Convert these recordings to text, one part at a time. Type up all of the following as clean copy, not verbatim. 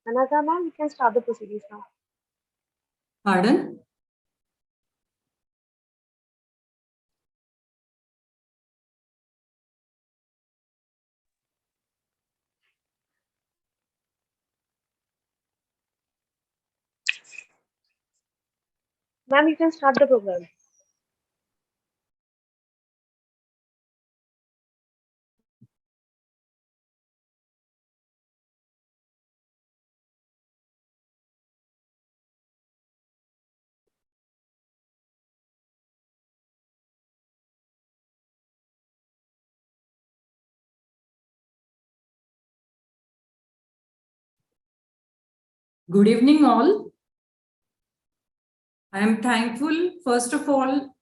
Anagha ma'am, we can start the proceedings now. Pardon? Ma'am, you can start the program. Good evening, all. I am thankful, first of all,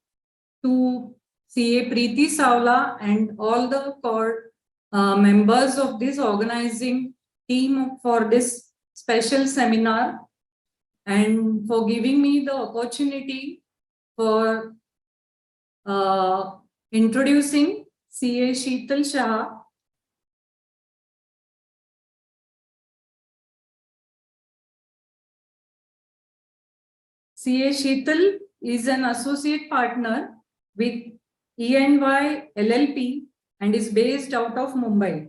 to CA Preeti Savla and all the core members of this organizing team for this special seminar and for giving me the opportunity for introducing CA Sheetal Shah. CA Sheetal is an associate partner with E&Y LLP and is based out of Mumbai.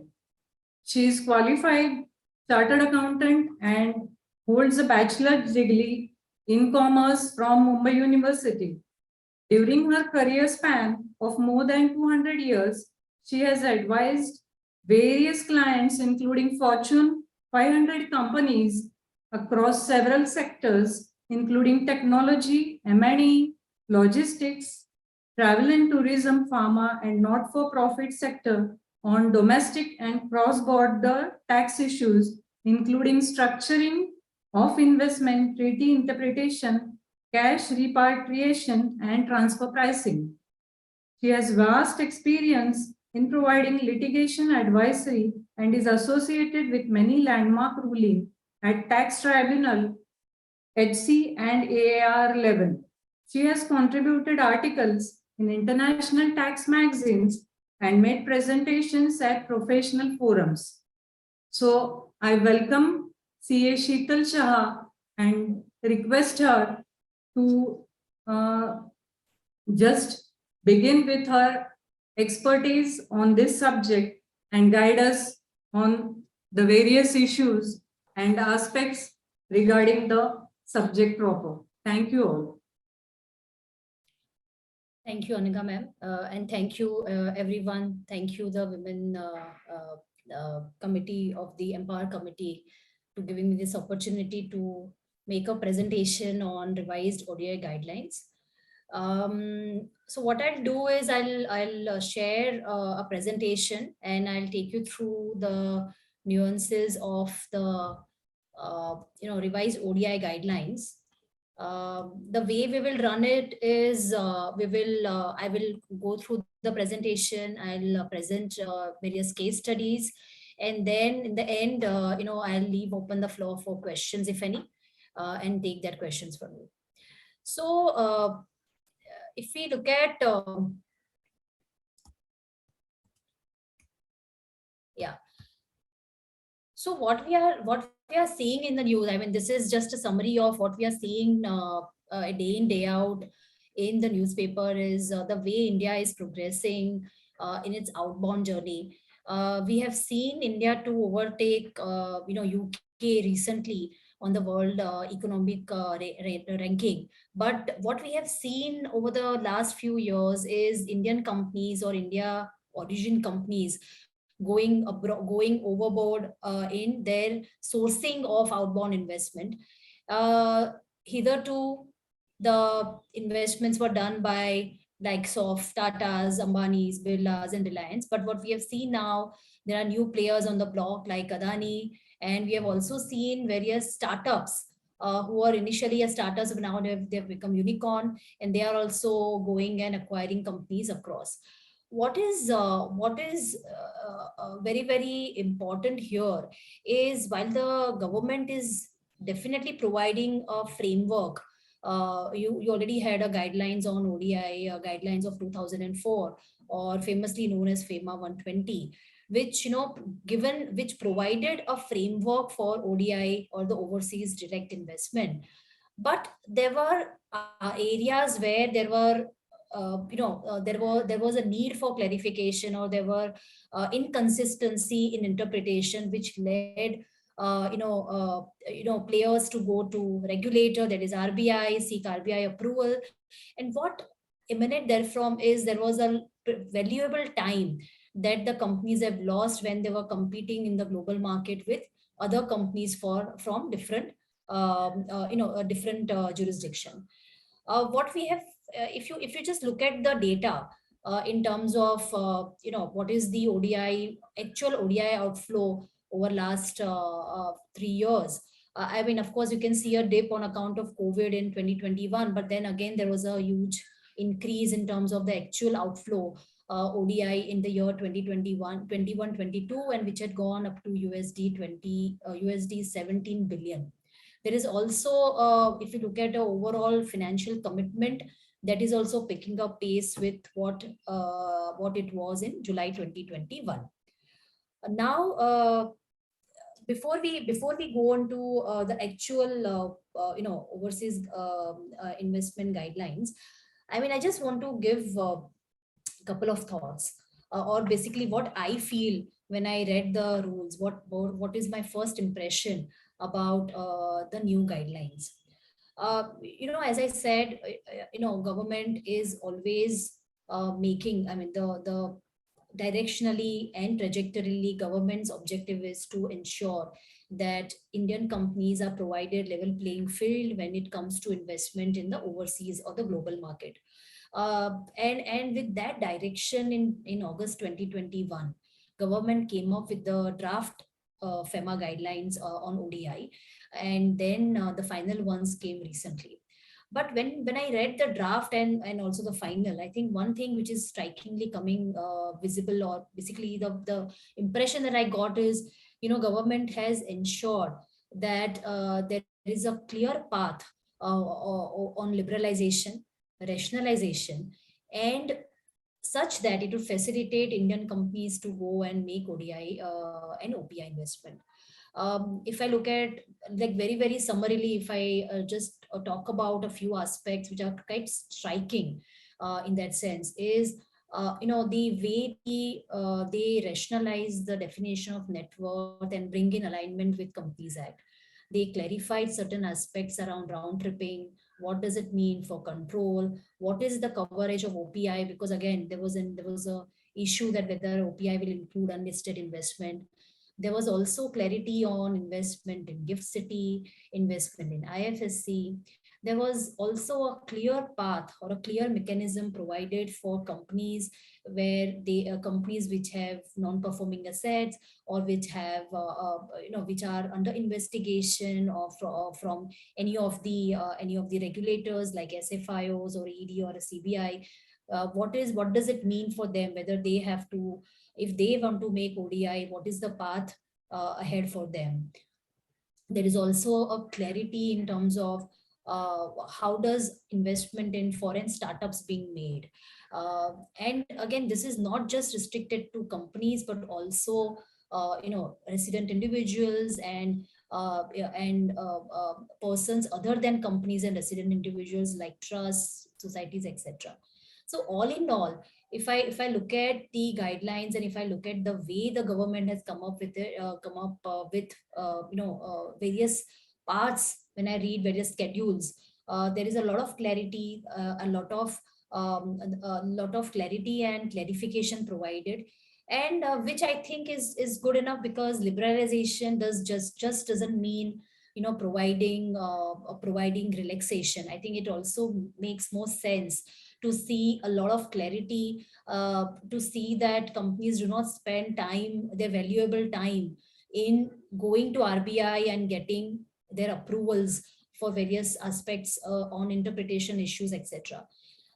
She is qualified chartered accountant and holds a bachelor's degree in commerce from Mumbai University. During her career span of more than 200 years, she has advised various clients, including Fortune 500 companies across several sectors, including technology, M&E, logistics, travel and tourism, pharma, and not-for-profit sector on domestic and cross-border tax issues, including structuring of investment, treaty interpretation, cash repatriation, and transfer pricing. She has vast experience in providing litigation advisory and is associated with many landmark rulings at tax tribunal, HC, and AAR level. She has contributed articles in international tax magazines and made presentations at professional forums. So I welcome CA Sheetal Shah and request her to just begin with her expertise on this subject and guide us on the various issues and aspects regarding the subject proper. Thank you all. Thank you, Anagha ma'am, and thank you everyone. Thank you the women committee of the Empower Committee to giving me this opportunity to make a presentation on revised ODI guidelines. So what I'll do is I'll share a presentation and I'll take you through the nuances of the revised ODI guidelines. The way we will run it is I will go through the presentation. I'll present various case studies, and then in the end, I'll leave open the floor for questions if any, and take that questions from you. So if we look at so what we are seeing in the news, I mean, this is just a summary of what we are seeing day in, day out in the newspaper is the way India is progressing in its outbound journey. We have seen India to overtake, UK recently on the world economic ranking. But what we have seen over the last few years is Indian companies or India origin companies going overboard in their sourcing of outbound investment. Hitherto, the investments were done by likes of Tata's, Ambani's, Birla's, and Reliance. But what we have seen now, there are new players on the block like Adani, and we have also seen various startups who are initially as startups, but now they've become unicorn, and they are also going and acquiring companies across. What is very, very important here is while the government is definitely providing a framework, you already had a guidelines on ODI, guidelines of 2004, or famously known as FEMA 120. which which provided a framework for ODI or the overseas direct investment. But there were areas where there were there was a need for clarification, or there were inconsistency in interpretation, which led players to go to regulator, that is RBI, seek RBI approval. And what emanate therefrom is there was a valuable time that the companies have lost when they were competing in the global market with other companies from different different jurisdiction. What we have, if you just look at the data in terms of what is the actual ODI outflow over last 3 years. I mean, of course, you can see a dip on account of COVID in 2021, but then again, there was a huge increase in terms of the actual outflow ODI in the year 2021-22, and which had gone up to USD 17 billion. There is also, if you look at the overall financial commitment, that is also picking up pace with what it was in July 2021. Now, before we go on to the actual overseas investment guidelines, I mean, I just want to give a couple of thoughts, or basically what I feel when I read the rules. What is my first impression about the new guidelines? As I said, government is always making, I mean, the directionally and trajectorily, government's objective is to ensure that Indian companies are provided level playing field when it comes to investment in the overseas or the global market. And with that direction, in August 2021, government came up with the draft FEMA guidelines on ODI, and then the final ones came recently. But when I read the draft and also the final, I think one thing which is strikingly coming visible, or basically the impression that I got is, government has ensured that there is a clear path on liberalization, rationalization, and such that it will facilitate Indian companies to go and make ODI and OPI investment. If I look at, like, very summarily, if I just talk about a few aspects which are quite striking in that sense, is the way they rationalize the definition of net worth and bring in alignment with Companies Act. They clarified certain aspects around round tripping. What does it mean for control? What is the coverage of OPI? Because again, there was a issue that whether OPI will include unlisted investment. There was also clarity on investment in GIFT City, investment in IFSC. There was also a clear path or a clear mechanism provided for companies where companies which have non-performing assets, or which have which are under investigation, or from any of the regulators like SFIOs or ED or a CBI. What does it mean for them, whether they have to, if they want to make ODI, what is the path ahead for them? There is also a clarity in terms of how does investment in foreign startups being made. And again, this is not just restricted to companies, but also resident individuals and persons other than companies and resident individuals, like trusts, societies, etc. So all in all, if I look at the guidelines, and if I look at the way the government has come up with with various parts, when I read various schedules, there is a lot of clarity, a lot of clarity and clarification provided, and which I think is good enough, because liberalization just doesn't mean providing relaxation. I think it also makes more sense to see a lot of clarity, to see that companies do not spend their valuable time in going to RBI and getting their approvals for various aspects on interpretation issues, etc.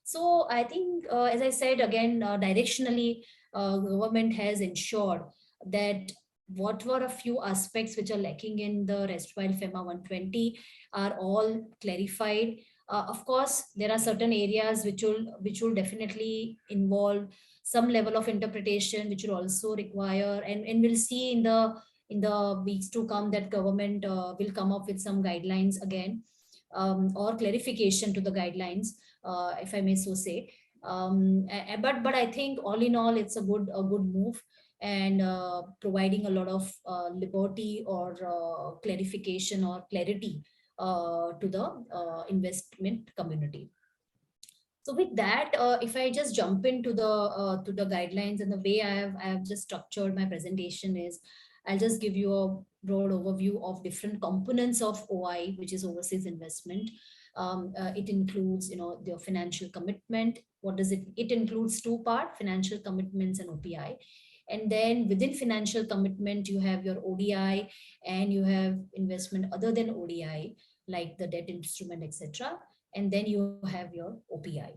So I think, as I said again, directionally, government has ensured that what were a few aspects which are lacking in the rest, while FEMA 120 are all clarified. Of course, there are certain areas which will definitely involve some level of interpretation, which will also require, and we'll see in the weeks to come that government will come up with some guidelines again, or clarification to the guidelines, if I may so say. But I think all in all, it's a good move, and providing a lot of liberty or clarification or clarity to the investment community. So with that, if I just jump into the guidelines, and the way I have just structured my presentation is, I'll just give you a broad overview of different components of OI, which is overseas investment. It includes, the financial commitment. What does it? It includes two part: financial commitments and OPI. And then within financial commitment, you have your ODI, and you have investment other than ODI, like the debt instrument, etc. And then you have your OPI.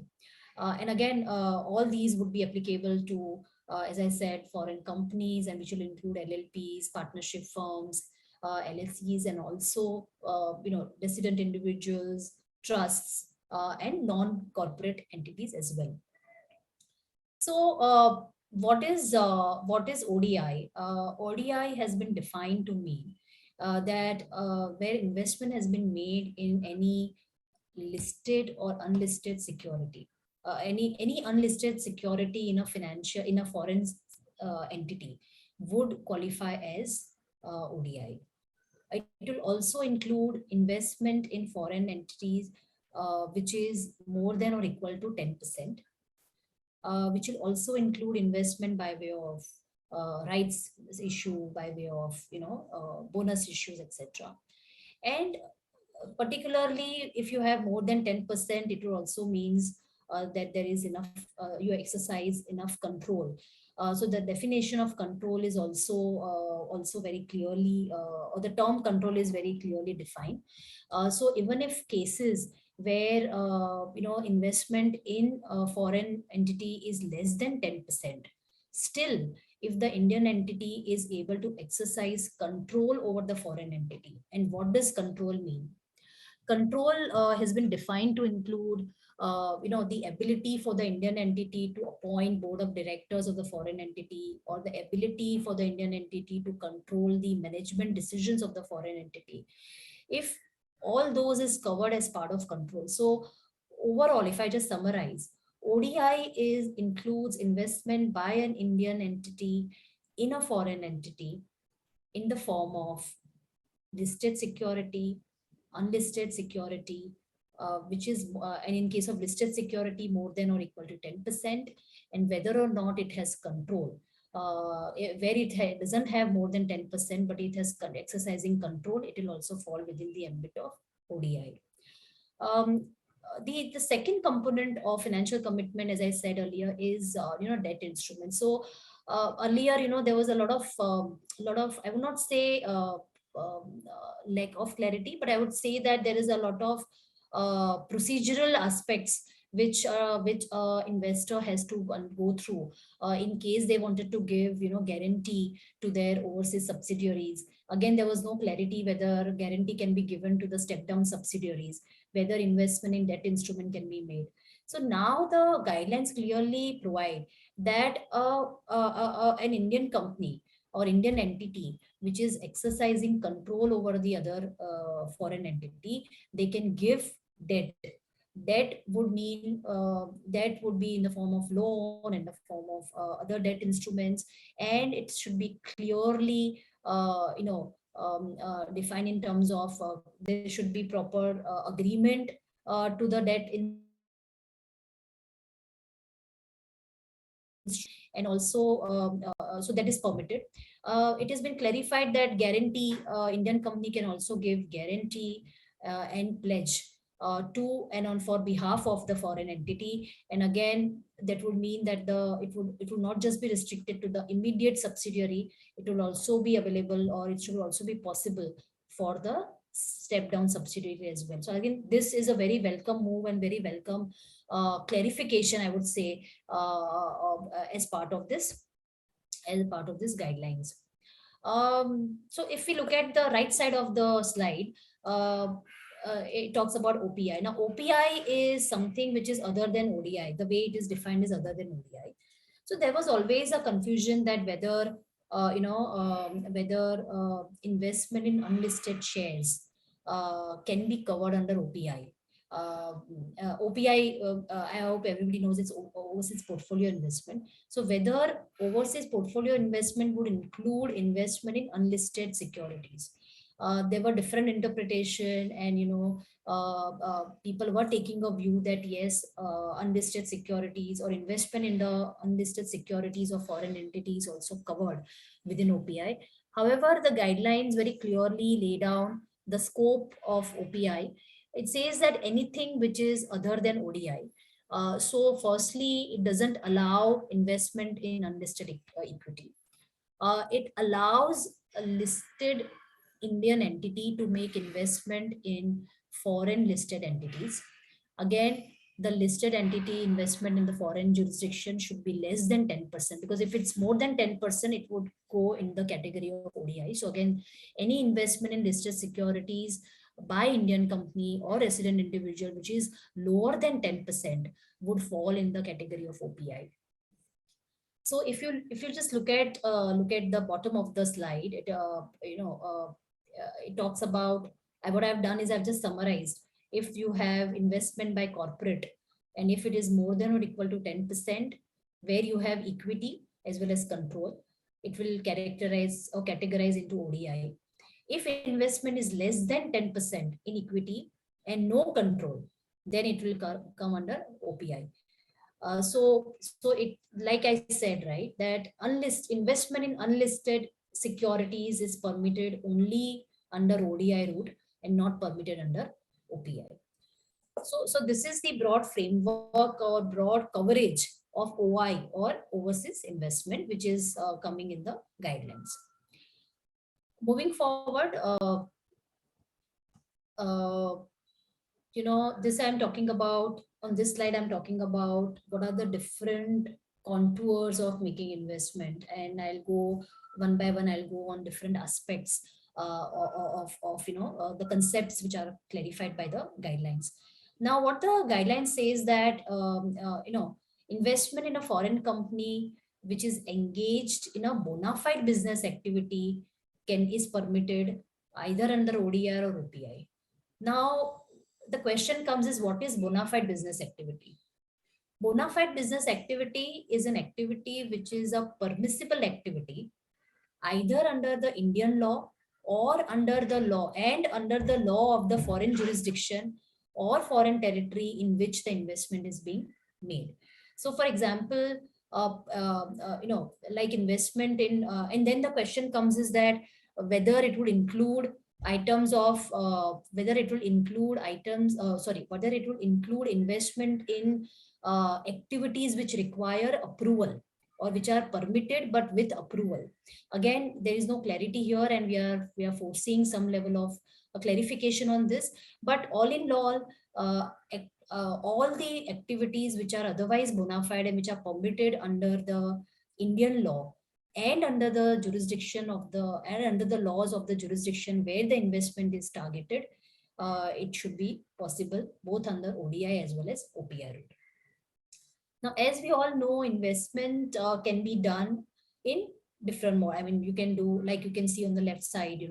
And again, all these would be applicable to, as I said, foreign companies, and which will include LLPs, partnership firms, LLCs, and also, resident individuals, trusts, and non-corporate entities as well. So, what is ODI? ODI has been defined to mean that where investment has been made in any listed or unlisted security, any unlisted security in a foreign entity would qualify as ODI. It will also include investment in foreign entities, which is more than or equal to 10%, which will also include investment by way of rights issue, by way of, bonus issues, etc. And particularly if you have more than 10%, it will also means that there is enough, you exercise enough control. So the definition of control is also very clearly, or the term control is very clearly defined. So even if cases where, investment in a foreign entity is less than 10%, still, if the Indian entity is able to exercise control over the foreign entity. And what does control mean? Control has been defined to include, the ability for the Indian entity to appoint board of directors of the foreign entity, or the ability for the Indian entity to control the management decisions of the foreign entity. If all those is covered as part of control. So overall, if I just summarize, ODI includes investment by an Indian entity in a foreign entity in the form of listed security, unlisted security, which is, and in case of listed security, more than or equal to 10%, and whether or not it has control, where it doesn't have more than 10%, but it has exercising control, it will also fall within the ambit of ODI. The second component of financial commitment, as I said earlier, is, debt instruments. So earlier, there was a lot of I would not say lack of clarity, but I would say that there is a lot of procedural aspects which investor has to go through in case they wanted to give, guarantee to their overseas subsidiaries. Again, there was no clarity whether guarantee can be given to the step down subsidiaries, whether investment in debt instrument can be made. So now the guidelines clearly provide that an Indian company or Indian entity which is exercising control over the other foreign entity, they can give debt. Debt would be in the form of loan, in the form of other debt instruments, and it should be clearly defined in terms of, there should be proper agreement to the debt and also, so that is permitted. It has been clarified that guarantee, Indian company can also give guarantee and pledge to and on for behalf of the foreign entity. And again, that would mean that it would not just be restricted to the immediate subsidiary, it will also be available, or it should also be possible for the step down subsidiary as well. So again, this is a very welcome move and very welcome clarification, I would say, as part of this guidelines. So if we look at the right side of the slide, it talks about OPI. Now, OPI is something which is other than ODI. The way it is defined is other than ODI. So there was always a confusion that whether investment in unlisted shares can be covered under OPI. OPI, I hope everybody knows it's overseas portfolio investment. So whether overseas portfolio investment would include investment in unlisted securities. There were different interpretation, and people were taking a view that yes, unlisted securities or investment in the unlisted securities of foreign entities also covered within OPI. However, the guidelines very clearly lay down the scope of OPI. It says that anything which is other than ODI. So firstly, it doesn't allow investment in unlisted equity. It allows a listed Indian entity to make investment in foreign listed entities. Again, the listed entity investment in the foreign jurisdiction should be less than 10%, because if it's more than 10%, it would go in the category of ODI. So again, any investment in listed securities by Indian company or resident individual, which is lower than 10%, would fall in the category of OPI. So if you just look at the bottom of the slide, it talks about, what I've done is I've just summarized. If you have investment by corporate, and if it is more than or equal to 10%, where you have equity as well as control, it will characterize or categorize into ODI. If investment is less than 10% in equity and no control, then it will come under OPI. So it, like I said, right, that investment in unlisted securities is permitted only under ODI route and not permitted under OPI. So this is the broad framework or broad coverage of OI or overseas investment, which is coming in the guidelines. Moving forward, this I'm talking about, on this slide, I'm talking about what are the different contours of making investment, and I'll go one by one, I'll go on different aspects of the concepts which are clarified by the guidelines. Now, what the guidelines says that, investment in a foreign company which is engaged in a bona fide business activity is permitted either under ODI or OPI. Now, the question comes is, what is bona fide business activity? Bona fide business activity is an activity which is a permissible activity either under the Indian law or under the law of the foreign jurisdiction or foreign territory in which the investment is being made. So, for example, like investment in, and then the question comes is that whether it would include items of whether it will include investment in activities which require approval or which are permitted but with approval. Again, there is no clarity here, and we are foreseeing some level of clarification on this. But all in all, all the activities which are otherwise bona fide and which are permitted under the Indian law and under the jurisdiction of under the laws of the jurisdiction where the investment is targeted, it should be possible both under ODI as well as OPI route. Now, as we all know, investment can be done in different mode. I mean, you can do, like you can see on the left side,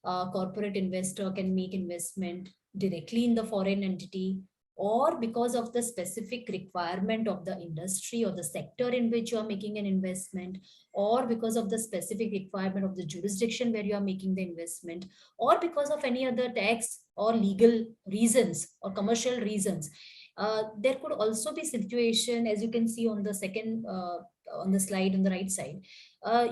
corporate investor can make investment directly in the foreign entity, or because of the specific requirement of the industry or the sector in which you are making an investment, or because of the specific requirement of the jurisdiction where you are making the investment, or because of any other tax or legal reasons or commercial reasons. There could also be situation, as you can see on the second on the slide on the right side.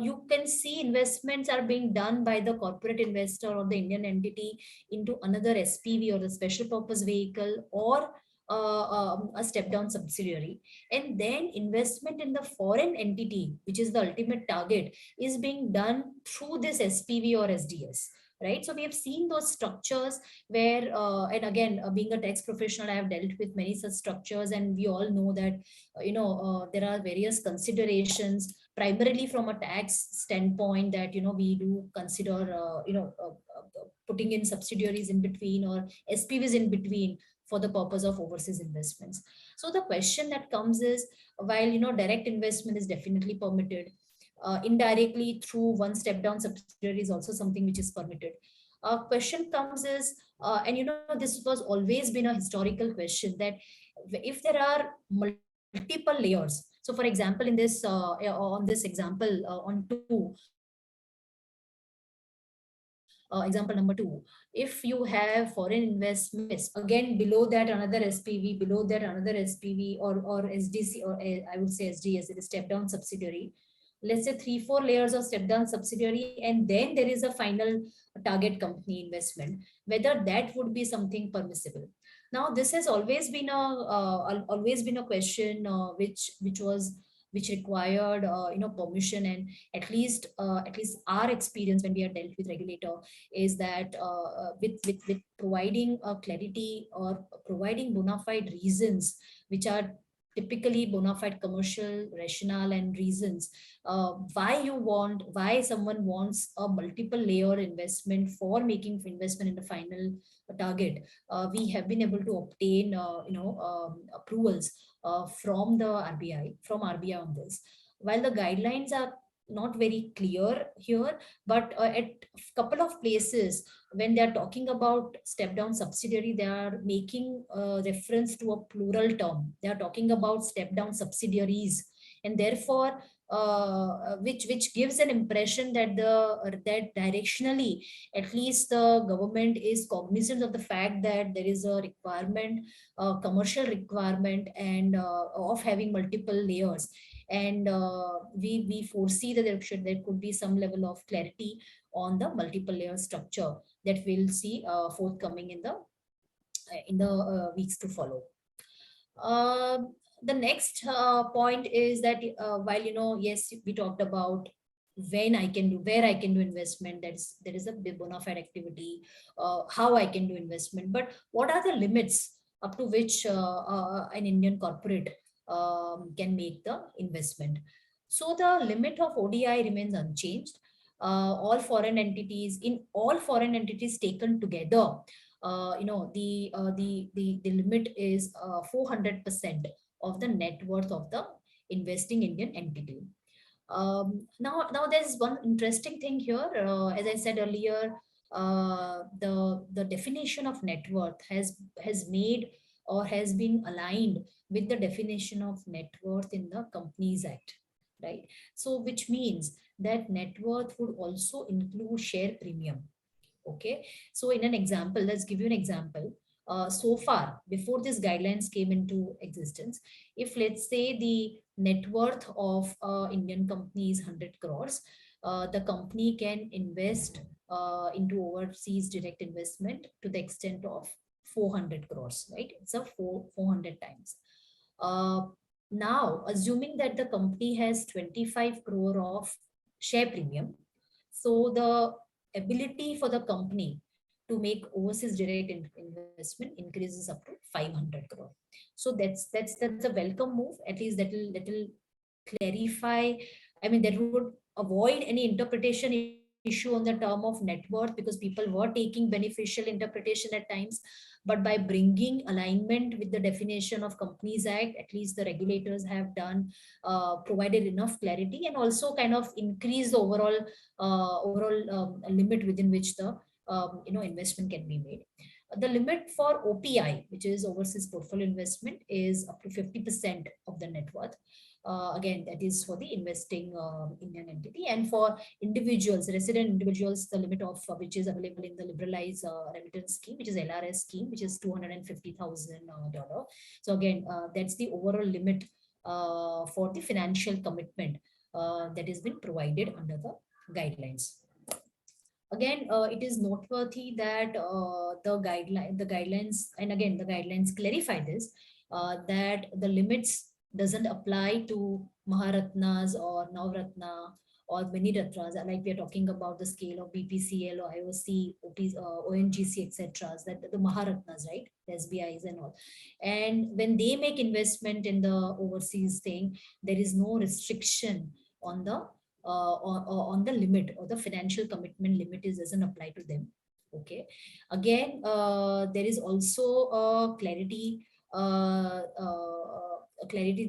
You can see investments are being done by the corporate investor or the Indian entity into another SPV or the special purpose vehicle, or a step down subsidiary, and then investment in the foreign entity, which is the ultimate target, is being done through this SPV or SDS. Right. So we have seen those structures where, and again, being a tax professional, I have dealt with many such structures, and we all know that, there are various considerations, primarily from a tax standpoint, that, we do consider, putting in subsidiaries in between or SPVs in between for the purpose of overseas investments. So the question that comes is, while direct investment is definitely permitted, indirectly through one step down subsidiary is also something which is permitted. Question comes is, and this was always been a historical question, that if there are multiple layers. So for example, in this on this example on two, example number two, if you have foreign investments, again below that another SPV, below that another SPV, or SDC, or I would say SDS, it is step down subsidiary. Let's say 3-4 layers of step down subsidiary, and then there is a final target company investment, whether that would be something permissible. Now this has always been a question which required permission, and at least our experience when we are dealt with regulator is that with providing providing or providing bona fide reasons, which are typically bona fide commercial rationale and reasons, why someone wants a multiple layer investment for making investment in the final target. We have been able to obtain approvals from RBI on this. While the guidelines are not very clear here, but at couple of places when they are talking about step down subsidiary, they are making reference to a plural term. They are talking about step down subsidiaries, and therefore which gives an impression that that directionally at least the government is cognizant of the fact that there is a requirement, commercial requirement, and of having multiple layers. And we foresee that there could be some level of clarity on the multiple layer structure that we'll see forthcoming in the weeks to follow. The next point is that while yes, we talked about where I can do investment, there is a bona fide activity, how I can do investment, but what are the limits up to which an Indian corporate can make the investment? So the limit of ODI remains unchanged. All foreign entities taken together, the limit is 400% of the net worth of the investing Indian entity. Now there's one interesting thing here. As I said earlier, the definition of net worth has made or has been aligned with the definition of net worth in the Companies Act, right? So which means that net worth would also include share premium. Okay, so in an example, let's give you an example. So far, before these guidelines came into existence, if let's say the net worth of Indian company is 100 crores, the company can invest into overseas direct investment to the extent of 400 crores, right? It's a 400 times. Now, assuming that the company has 25 crore of share premium, so the ability for the company to make overseas direct investment increases up to 500 crore. So that's a welcome move. At least that will clarify. I mean, that would avoid any interpretation issue on the term of net worth, because people were taking beneficial interpretation at times. But by bringing alignment with the definition of Companies Act, at least the regulators have done provided enough clarity, and also kind of increase the overall limit within which the investment can be made. The limit for OPI, which is overseas portfolio investment, is up to 50% of the net worth. Again, that is for the investing Indian entity. And for individuals, resident individuals, the limit of which is available in the liberalized remittance scheme, which is LRS scheme, which is $250,000. So again, that's the overall limit for the financial commitment that has been provided under the guidelines. Again, it is noteworthy that the guidelines, and again, the guidelines clarify this, that the limits doesn't apply to Maharatnas or Navratna or many Ratnas, like we are talking about the scale of BPCL or IOC, ONGC, etc. That the Maharatnas, right? The SBIs and all. And when they make investment in the overseas thing, there is no restriction on the limit, or the financial commitment limit doesn't apply to them. Okay. Again, there is also a clarity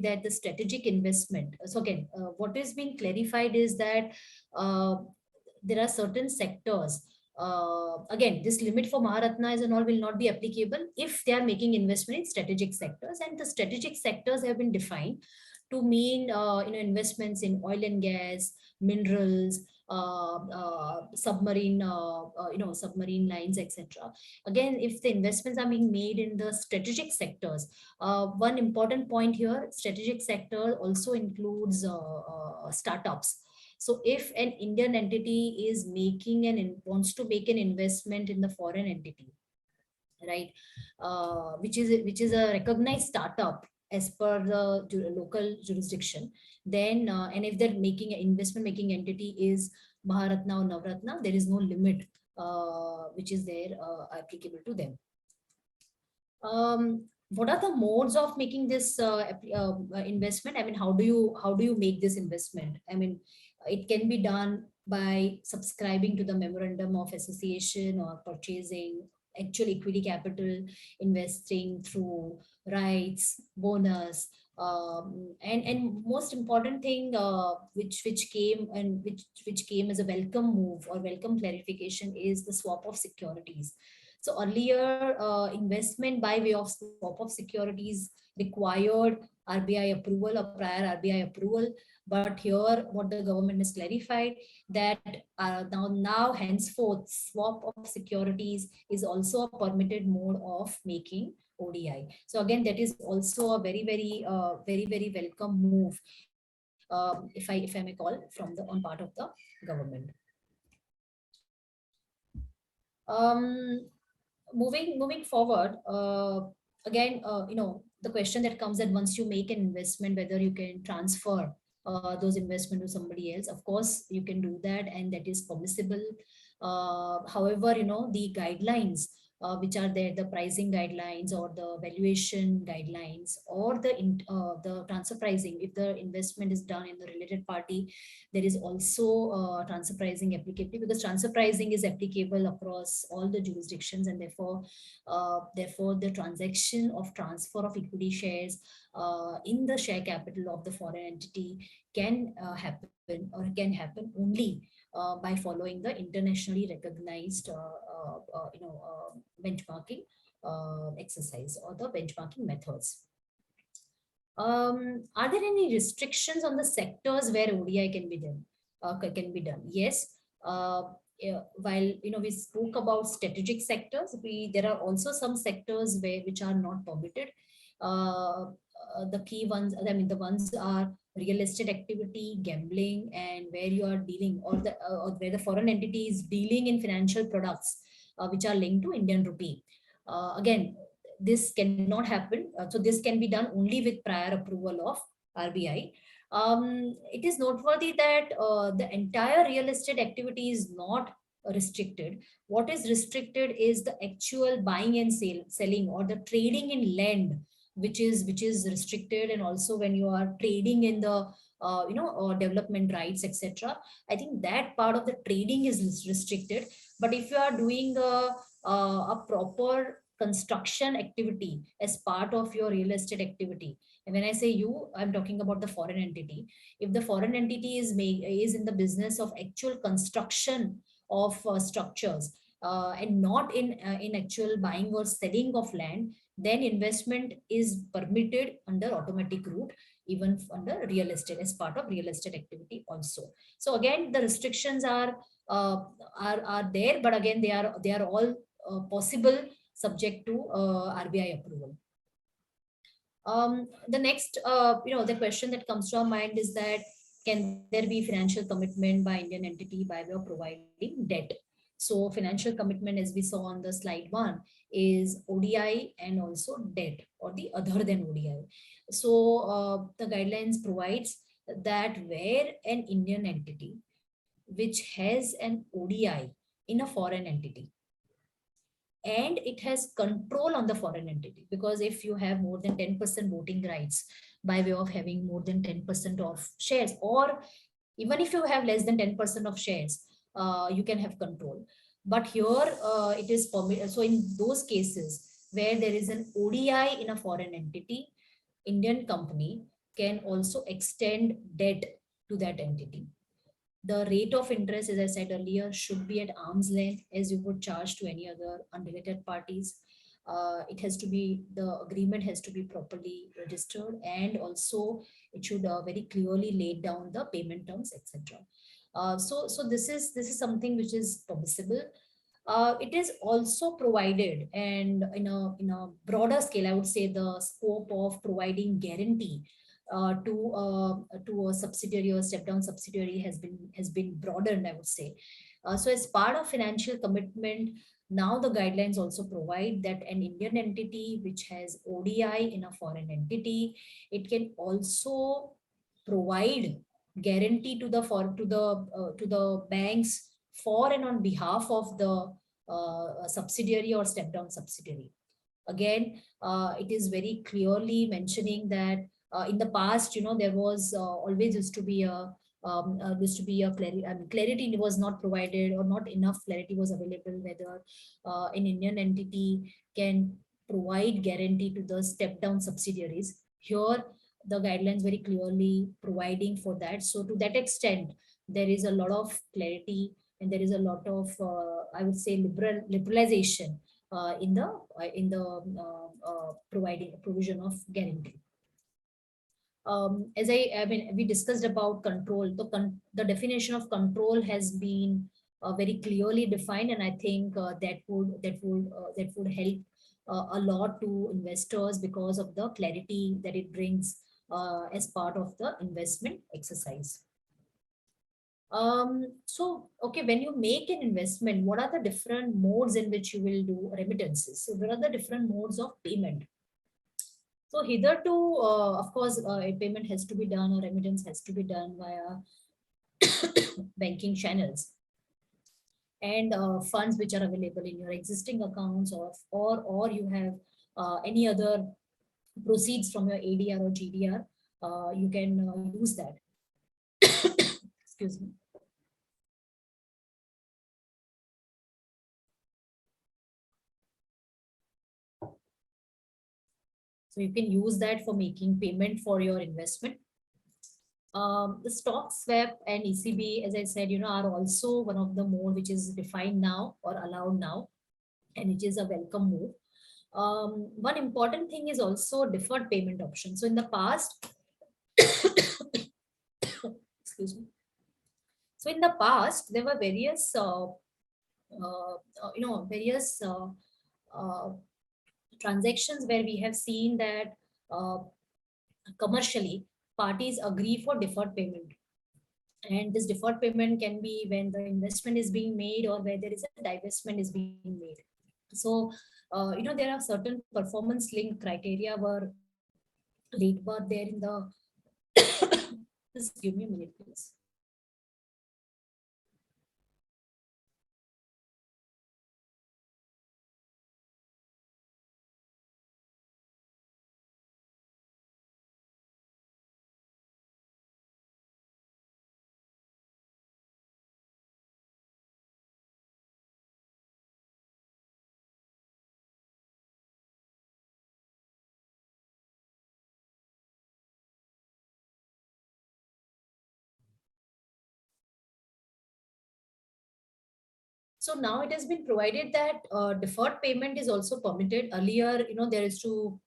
that the strategic investment. So again, what is being clarified is that uh, there are certain sectors. Again, this limit for Maharatnas and all will not be applicable if they are making investment in strategic sectors, and the strategic sectors have been defined to mean investments in oil and gas, minerals, submarine lines, etc. Again, if the investments are being made in the strategic sectors, one important point here, strategic sector also includes startups. So if an Indian entity is wants to make an investment in the foreign entity, right, which is a recognized startup as per the local jurisdiction, then and if they're making an investment making entity is Maharatna or Navratna, there is no limit which is there applicable to them. What are the modes of making this investment? I mean, how do you make this investment? I mean, it can be done by subscribing to the memorandum of association or purchasing actual equity capital, investing through rights, bonus, and most important thing, which came as a welcome move or welcome clarification, is the swap of securities. So earlier, investment by way of swap of securities required RBI approval or prior RBI approval. But here, what the government has clarified, that now henceforth, swap of securities is also a permitted mode of making ODI. So again, that is also a very welcome move, if I may call, from the on part of the government. Um, moving forward, again, the question that comes that once you make an investment, whether you can transfer those investment to somebody else. Of course you can do that, and that is permissible. However, the guidelines which are there, the pricing guidelines or the valuation guidelines or the transfer pricing, if the investment is done in the related party, there is also transfer pricing applicability, because transfer pricing is applicable across all the jurisdictions, and therefore the transaction of transfer of equity shares in the share capital of the foreign entity can happen only by following the internationally recognized benchmarking exercise or the benchmarking methods. Are there any restrictions on the sectors where ODI can be done? Yes. Yeah, while we spoke about strategic sectors, there are also some sectors which are not permitted. The key ones, I mean, the ones are real estate activity, gambling, and where you are dealing, or where the foreign entity is dealing in financial products which are linked to Indian rupee. Again, this cannot happen. So this can be done only with prior approval of RBI. It is noteworthy that the entire real estate activity is not restricted. What is restricted is the actual buying and selling or the trading in land, which is restricted, and also when you are trading in the development rights, etc. I think that part of the trading is restricted. But if you are doing a proper construction activity as part of your real estate activity, and when I say you, I'm talking about the foreign entity. If the foreign entity is in the business of actual construction of structures and not in actual buying or selling of land, then investment is permitted under automatic route, even under real estate, as part of real estate activity also. So again, the restrictions are there, but again, they are all possible, subject to RBI approval. The next, the question that comes to our mind is that, can there be financial commitment by Indian entity by way of providing debt? So financial commitment, as we saw on the slide 1, is ODI and also debt, or the other than ODI. So the guidelines provides that where an Indian entity which has an ODI in a foreign entity, and it has control on the foreign entity, because if you have more than 10% voting rights by way of having more than 10% of shares, or even if you have less than 10% of shares, you can have control. But here it is permitted. So in those cases where there is an ODI in a foreign entity, Indian company can also extend debt to that entity. The rate of interest, as I said earlier, should be at arm's length as you would charge to any other unrelated parties. It has to be, the agreement has to be properly registered, and also it should very clearly lay down the payment terms, etc. So this is something which is permissible. It is also provided, and in a broader scale, I would say the scope of providing guarantee to a subsidiary or step down subsidiary has been broadened, I would say. So as part of financial commitment, now the guidelines also provide that an Indian entity which has ODI in a foreign entity, it can also provide guarantee to the banks for and on behalf of the subsidiary or step down subsidiary. Again, it is very clearly mentioning that in the past, there was always used to be a clarity. I mean, clarity was not provided, or not enough clarity was available whether an Indian entity can provide guarantee to the step down subsidiaries. Here, the guidelines very clearly providing for that. So to that extent, there is a lot of clarity, and there is a lot of I would say liberalization in the providing provision of guarantee. As I mean, we discussed about control. The definition of control has been very clearly defined, and I think that would help a lot to investors because of the clarity that it brings as part of the investment exercise. So, okay, when you make an investment, what are the different modes in which you will do remittances? So, what are the different modes of payment? So, hitherto, of course, a payment has to be done, or remittance has to be done via banking channels, and funds which are available in your existing accounts, or you have any other proceeds from your ADR or GDR, you can use that. Excuse me. So you can use that for making payment for your investment. The stock swap and ECB, as I said, are also one of the mode which is defined now or allowed now, and it is a welcome move. One important thing is also deferred payment option. So in the past, excuse me. So in the past, there were various transactions where we have seen that uh, commercially parties agree for deferred payment, and this deferred payment can be when the investment is being made or where there is a divestment is being made. So there are certain performance linked criteria were laid bar there in the just give me a minute, please. So now it has been provided that deferred payment is also permitted. Earlier, there is to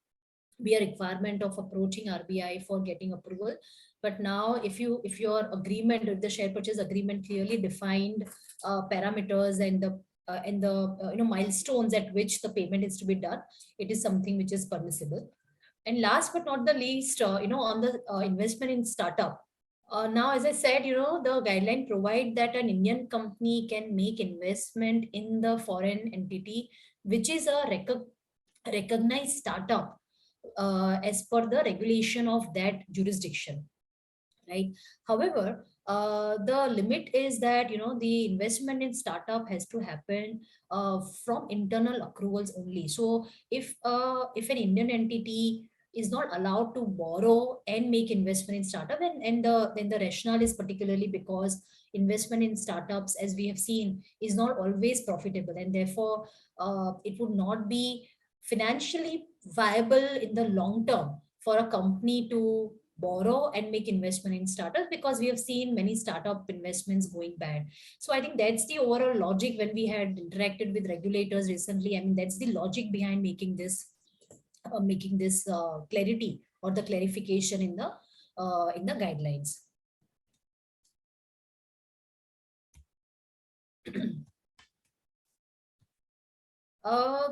be a requirement of approaching RBI for getting approval. But now, if your agreement, if the share purchase agreement clearly defined parameters and the milestones at which the payment is to be done, it is something which is permissible. And last but not the least, on the investment in startup. Now, as I said, the guideline provide that an Indian company can make investment in the foreign entity, which is a recognized startup as per the regulation of that jurisdiction, right? However, the limit is that the investment in startup has to happen from internal accruals only. So if an Indian entity is not allowed to borrow and make investment in startup. And the rationale is particularly because investment in startups, as we have seen, is not always profitable, and therefore it would not be financially viable in the long term for a company to borrow and make investment in startups, because we have seen many startup investments going bad. So I think that's the overall logic when we had interacted with regulators recently. I mean, that's the logic behind making this clarity or the clarification in the guidelines. uh,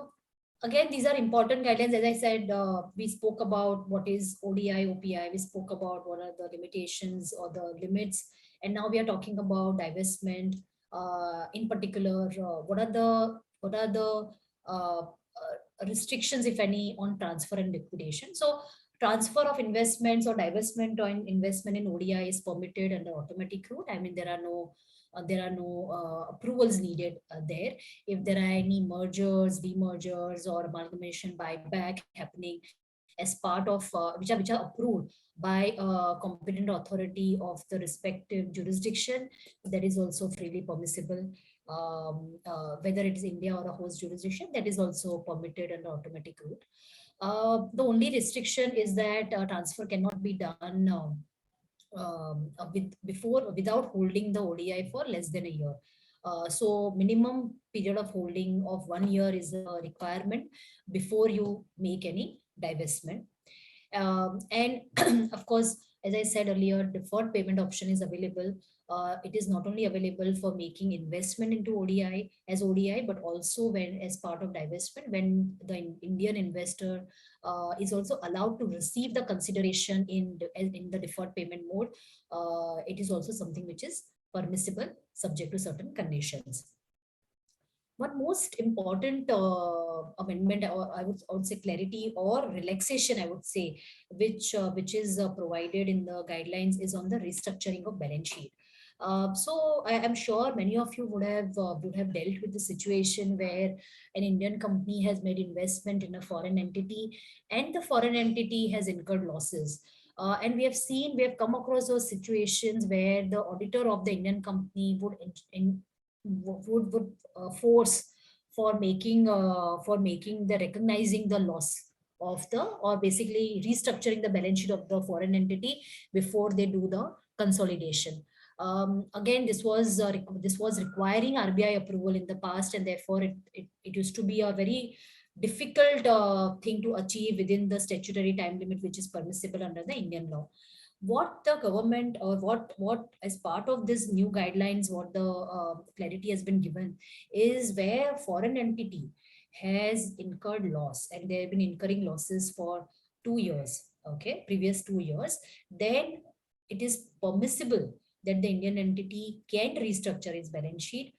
Again, these are important guidelines. As I said, we spoke about what is ODI, OPI. We spoke about what are the limitations or the limits, and now we are talking about divestment. In particular, what are the restrictions, if any, on transfer and liquidation? So, transfer of investments or divestment on investment in ODI is permitted under automatic route. I mean, there are no approvals needed there. If there are any mergers, demergers, or amalgamation, buyback happening as part of which are approved by a competent authority of the respective jurisdiction, that is also freely permissible. Whether it is India or a host jurisdiction, that is also permitted under automatic route. The only restriction is that transfer cannot be done without holding the ODI for less than a year. So minimum period of holding of 1 year is a requirement before you make any divestment. And of course, as I said earlier, deferred payment option is available. It is not only available for making investment into ODI as ODI, but also when as part of divestment, when the Indian investor is also allowed to receive the consideration in the deferred payment mode. It is also something which is permissible, subject to certain conditions. One most important amendment, or I would say clarity or relaxation, I would say, which is provided in the guidelines, is on the restructuring of balance sheet. So I am sure many of you would have dealt with the situation where an Indian company has made investment in a foreign entity, and the foreign entity has incurred losses. And we have come across those situations where the auditor of the Indian company would force for making the recognizing the loss of the, or basically restructuring the balance sheet of the foreign entity before they do the consolidation. Again, this was requiring RBI approval in the past, and therefore it used to be a very difficult thing to achieve within the statutory time limit which is permissible under the Indian law. What the government, or what as part of this new guidelines, what the clarity has been given, is where foreign entity has incurred loss and they have been incurring losses for 2 years, okay, previous 2 years, then it is permissible that the Indian entity can restructure its balance sheet,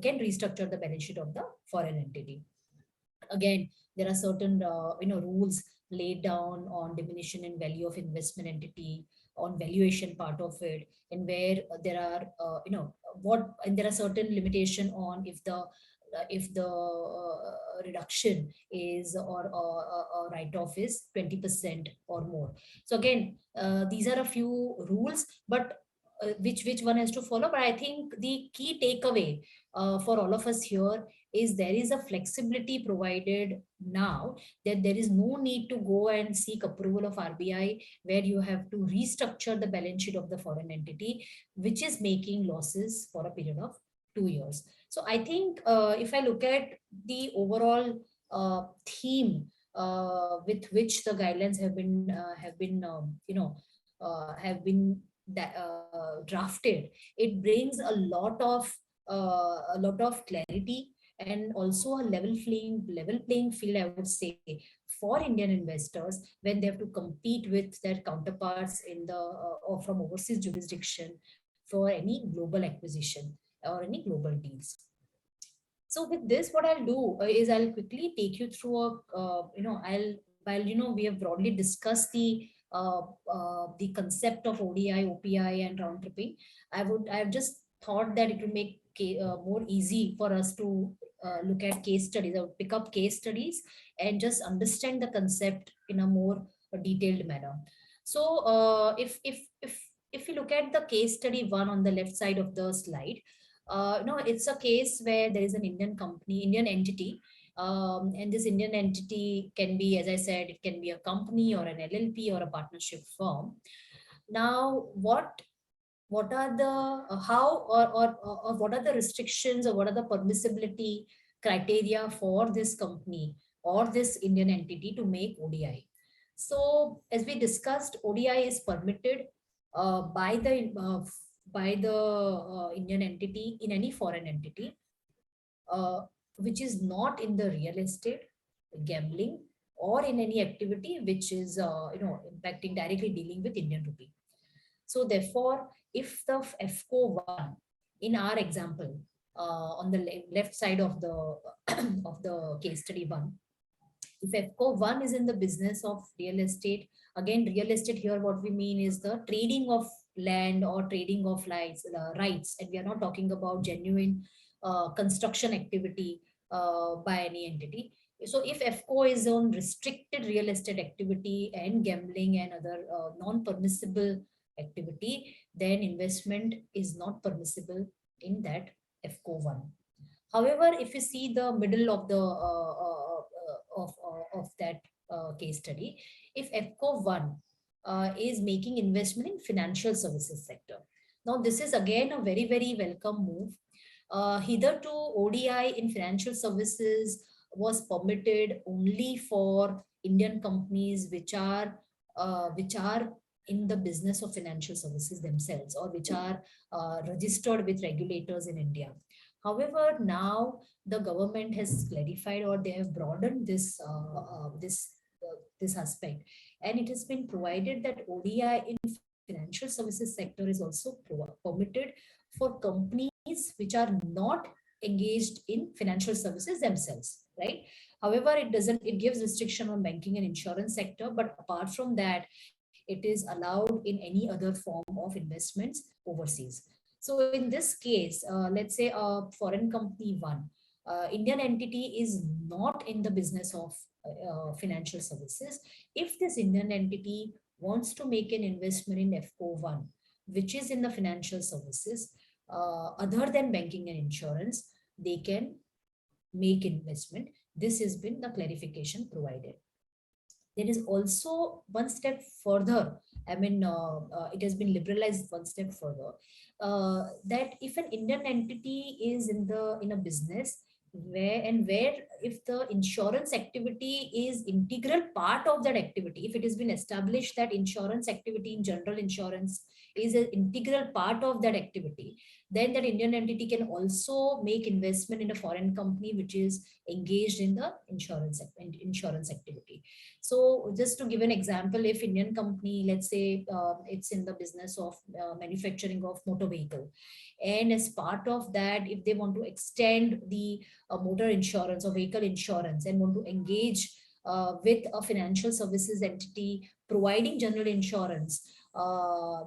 can restructure the balance sheet of the foreign entity. Again, there are certain rules laid down on diminution in value of investment entity, on valuation part of it, and where there are what and there are certain limitation on if the reduction is, or write-off is 20% or more. So again, these are a few rules, but which one has to follow. But I think the key takeaway for all of us here is there is a flexibility provided now, that there is no need to go and seek approval of RBI, where you have to restructure the balance sheet of the foreign entity which is making losses for a period of 2 years. So I think if I look at the overall theme with which the guidelines have been drafted, it brings a lot of clarity, and also a level playing field, I would say, for Indian investors when they have to compete with their counterparts or from overseas jurisdiction for any global acquisition or any global deals. So with this, what I'll do is I'll quickly take you through I'll while we have broadly discussed the concept of ODI, OPI, and round tripping. I've just thought that it will make more easy for us to look at case studies or pick up case studies and just understand the concept in a more detailed manner. So if you look at the case study one on the left side of the slide, it's a case where there is an Indian company, Indian entity, and this Indian entity can be, as I said, it can be a company or an LLP or a partnership firm. Now, what are the how or what are the restrictions or what are the permissibility criteria for this company or this Indian entity to make ODI? So, as we discussed, ODI is permitted by the Indian entity in any foreign entity, uh, which is not in the real estate, gambling, or in any activity which is impacting directly dealing with Indian rupee. So therefore, if the FCO one, in our example, on the left side of the of the case study one, if FCO one is in the business of real estate, again, real estate here, what we mean is the trading of land or trading of rights, and we are not talking about genuine construction activity by any entity. So if FCO is on restricted real estate activity and gambling and other non-permissible activity, then investment is not permissible in that FCO one. However, if you see the middle of the of that case study, if FCO one is making investment in financial services sector, now this is again a very welcome move. Hitherto, ODI in financial services was permitted only for Indian companies which are in the business of financial services themselves, or which are registered with regulators in India. However, now the government has clarified, or they have broadened this aspect, and it has been provided that ODI in financial services sector is also permitted for companies which are not engaged in financial services themselves, right? However, it gives restriction on banking and insurance sector, but apart from that, it is allowed in any other form of investments overseas. So in this case, let's say a foreign company one, Indian entity is not in the business of financial services. If this Indian entity wants to make an investment in FCO one, which is in the financial services, other than banking and insurance, they can make investment. This has been the clarification provided. There is also one step further. I mean, it has been liberalized one step further. That if an Indian entity is in a business where if the insurance activity is integral part of that activity, if it has been established that insurance activity in general insurance is an integral part of that activity, then that Indian entity can also make investment in a foreign company which is engaged in the insurance activity. So just to give an example, if Indian company, let's say it's in the business of manufacturing of motor vehicle, and as part of that, if they want to extend the motor insurance or vehicle insurance and want to engage with a financial services entity providing general insurance,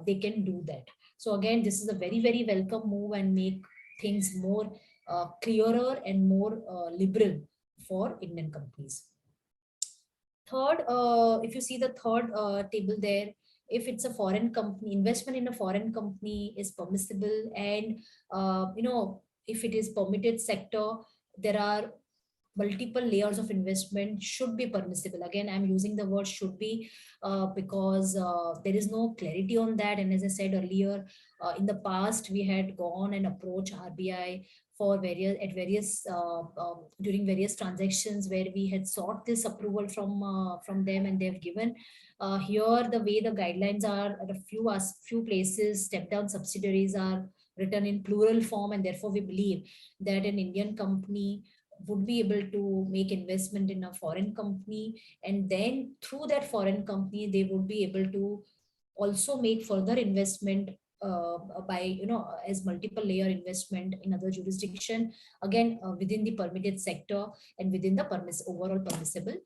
they can do that. So again, this is a very welcome move and make things more clearer and more liberal for Indian companies. Third, if you see the third table there, if it's a foreign company, investment in a foreign company is permissible, and if it is permitted sector, there are multiple layers of investment should be permissible. Again, I'm using the word should be because there is no clarity on that. And as I said earlier, in the past, we had gone and approached RBI for various during various transactions where we had sought this approval from them, and they've given. Here, the way the guidelines are at a few places, step down subsidiaries are written in plural form, and therefore we believe that an Indian company would be able to make investment in a foreign company, and then through that foreign company they would be able to also make further investment by as multiple layer investment in other jurisdiction, again within the permitted sector and within the overall permissible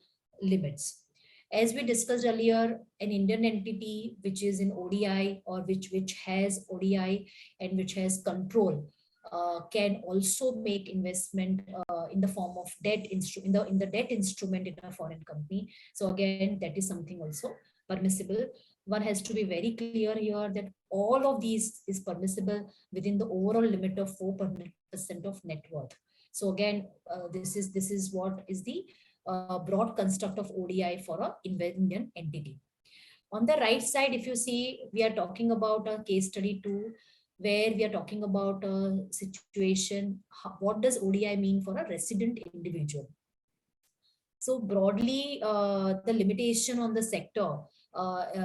limits. As we discussed earlier, an Indian entity which is in ODI or which has ODI and which has control can also make investment in the form of debt in the debt instrument in a foreign company. So again, that is something also permissible. One has to be very clear here that all of these is permissible within the overall limit of 4% of net worth. So again, this is what is the broad construct of ODI for a Indian entity. On the right side, if you see, we are talking about a case study too, where we are talking about a situation. What does ODI mean for a resident individual? So broadly, the limitation on the sector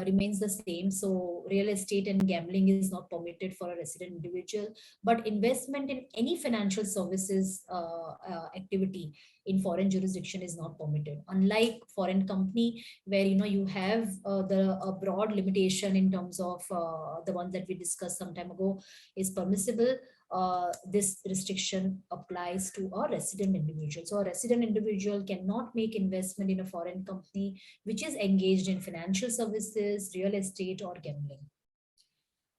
remains the same. So real estate and gambling is not permitted for a resident individual, but investment in any financial services activity in foreign jurisdiction is not permitted. Unlike foreign company, where you have the broad limitation in terms of the ones that we discussed some time ago is permissible. This restriction applies to a resident individual. So a resident individual cannot make investment in a foreign company which is engaged in financial services, real estate, or gambling.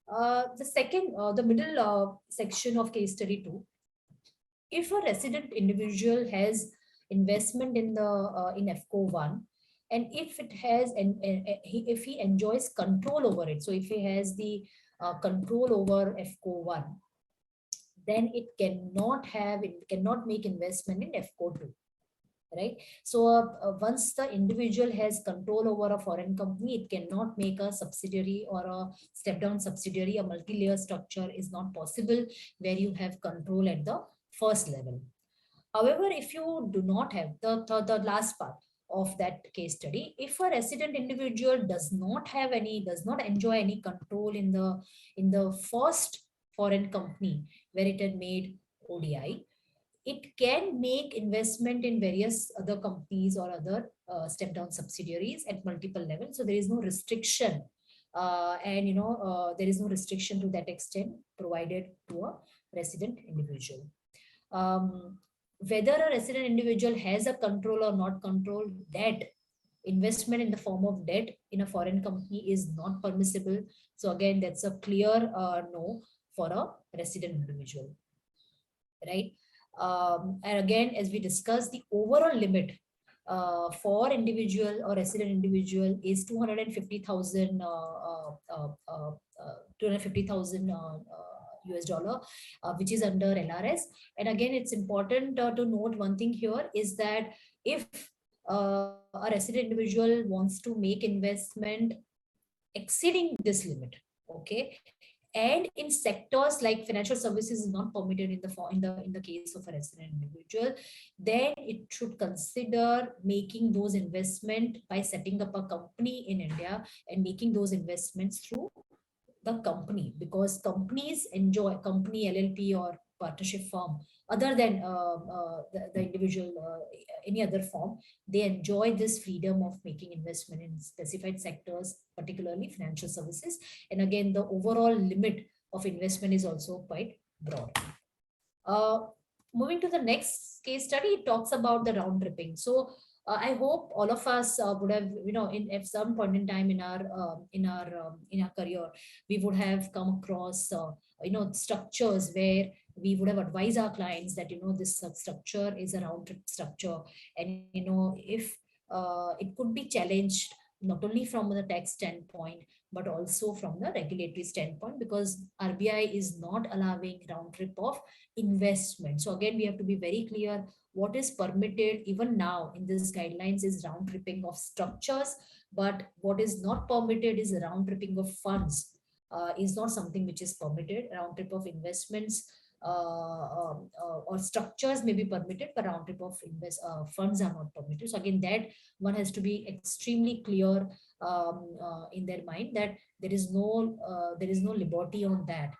The middle section of case study 2, if a resident individual has investment in the in FCO 1, and if it has if he enjoys control over it, so if he has the control over FCO 1, then it cannot make investment in FCO 2, right? So once the individual has control over a foreign company, it cannot make a subsidiary or a step down subsidiary. A multi-layer structure is not possible where you have control at the first level. However, if you do not have the last part of that case study, if a resident individual does not enjoy any control in the first foreign company where it had made ODI, it can make investment in various other companies or other step down subsidiaries at multiple levels. So there is no restriction, there is no restriction to that extent provided to a resident individual. Whether a resident individual has a control or not control, that investment in the form of debt in a foreign company is not permissible. So again, that's a clear no for a resident individual, right? And again, as we discussed, the overall limit for individual or resident individual is 250,000 US dollar, which is under LRS. And again, it's important to note one thing here is that if a resident individual wants to make investment exceeding this limit, okay, and in sectors like financial services is not permitted in the case of a resident individual, then it should consider making those investment by setting up a company in India and making those investments through the company, because companies enjoy company LLP or partnership firm other than the individual any other form, they enjoy this freedom of making investment in specified sectors, particularly financial services. And again, the overall limit of investment is also quite broad. Moving to the next case study, it talks about the round tripping. So I hope all of us would have, at some point in time in our career, we would have come across, structures where we would have advised our clients that, this structure is a round trip structure. And, if it could be challenged, not only from the tax standpoint, but also from the regulatory standpoint, because RBI is not allowing round trip of investment. So again, we have to be very clear what is permitted even now in these guidelines is round tripping of structures, but what is not permitted is round tripping of funds. Is not something which is permitted. Round trip of investments or structures may be permitted, but round trip of funds are not permitted. So again, that one has to be extremely clear in their mind that there is no liberty on that.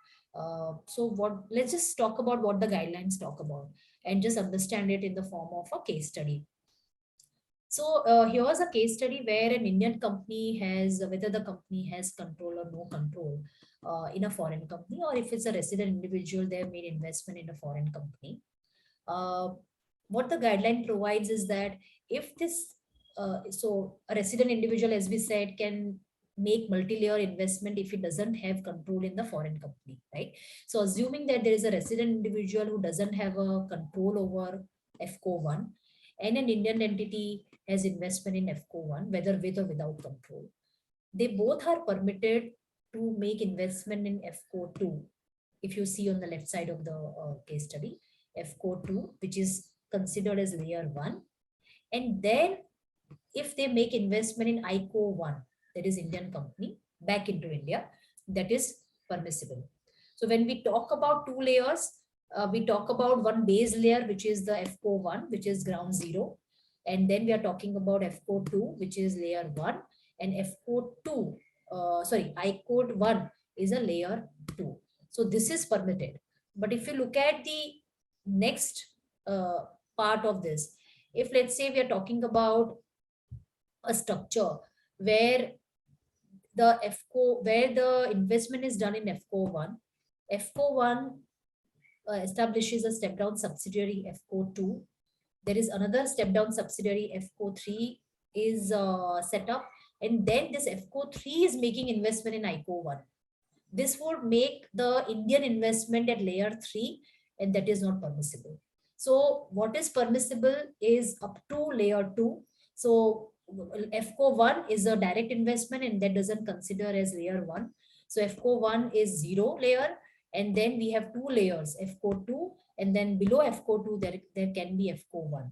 Let's just talk about what the guidelines talk about and just understand it in the form of a case study. So here's a case study where an Indian company has, whether the company has control or no control in a foreign company, or if it's a resident individual, they have made investment in a foreign company. What the guideline provides is that if this so a resident individual, as we said, can make multi-layer investment if he doesn't have control in the foreign company, right? So assuming that there is a resident individual who doesn't have a control over FCO1 and an Indian entity has investment in FCO1, whether with or without control, they both are permitted to make investment in FCO2. If you see on the left side of the case study, FCO2, which is considered as layer 1, and then if they make investment in ICO1, that is Indian company, back into India, that is permissible. So when we talk about two layers, we talk about one base layer, which is the FCO1, which is ground zero. And then we are talking about FCO2, which is layer 1. And FCO2, ICO1 is a layer 2. So this is permitted. But if you look at the next part of this, if let's say we are talking about a structure where the FCO, where the investment is done in FCO1, FCO1 establishes a step down subsidiary FCO2. There is another step down subsidiary FCO3 is set up, and then this FCO3 is making investment in ICO1. This would make the Indian investment at layer 3, and that is not permissible. So what is permissible is up to layer 2. So FCO1 is a direct investment, and that doesn't consider as layer 1. So FCO1 is 0 layer, and then we have 2 layers, FCO2, and then below FCO2 there can be FCO1.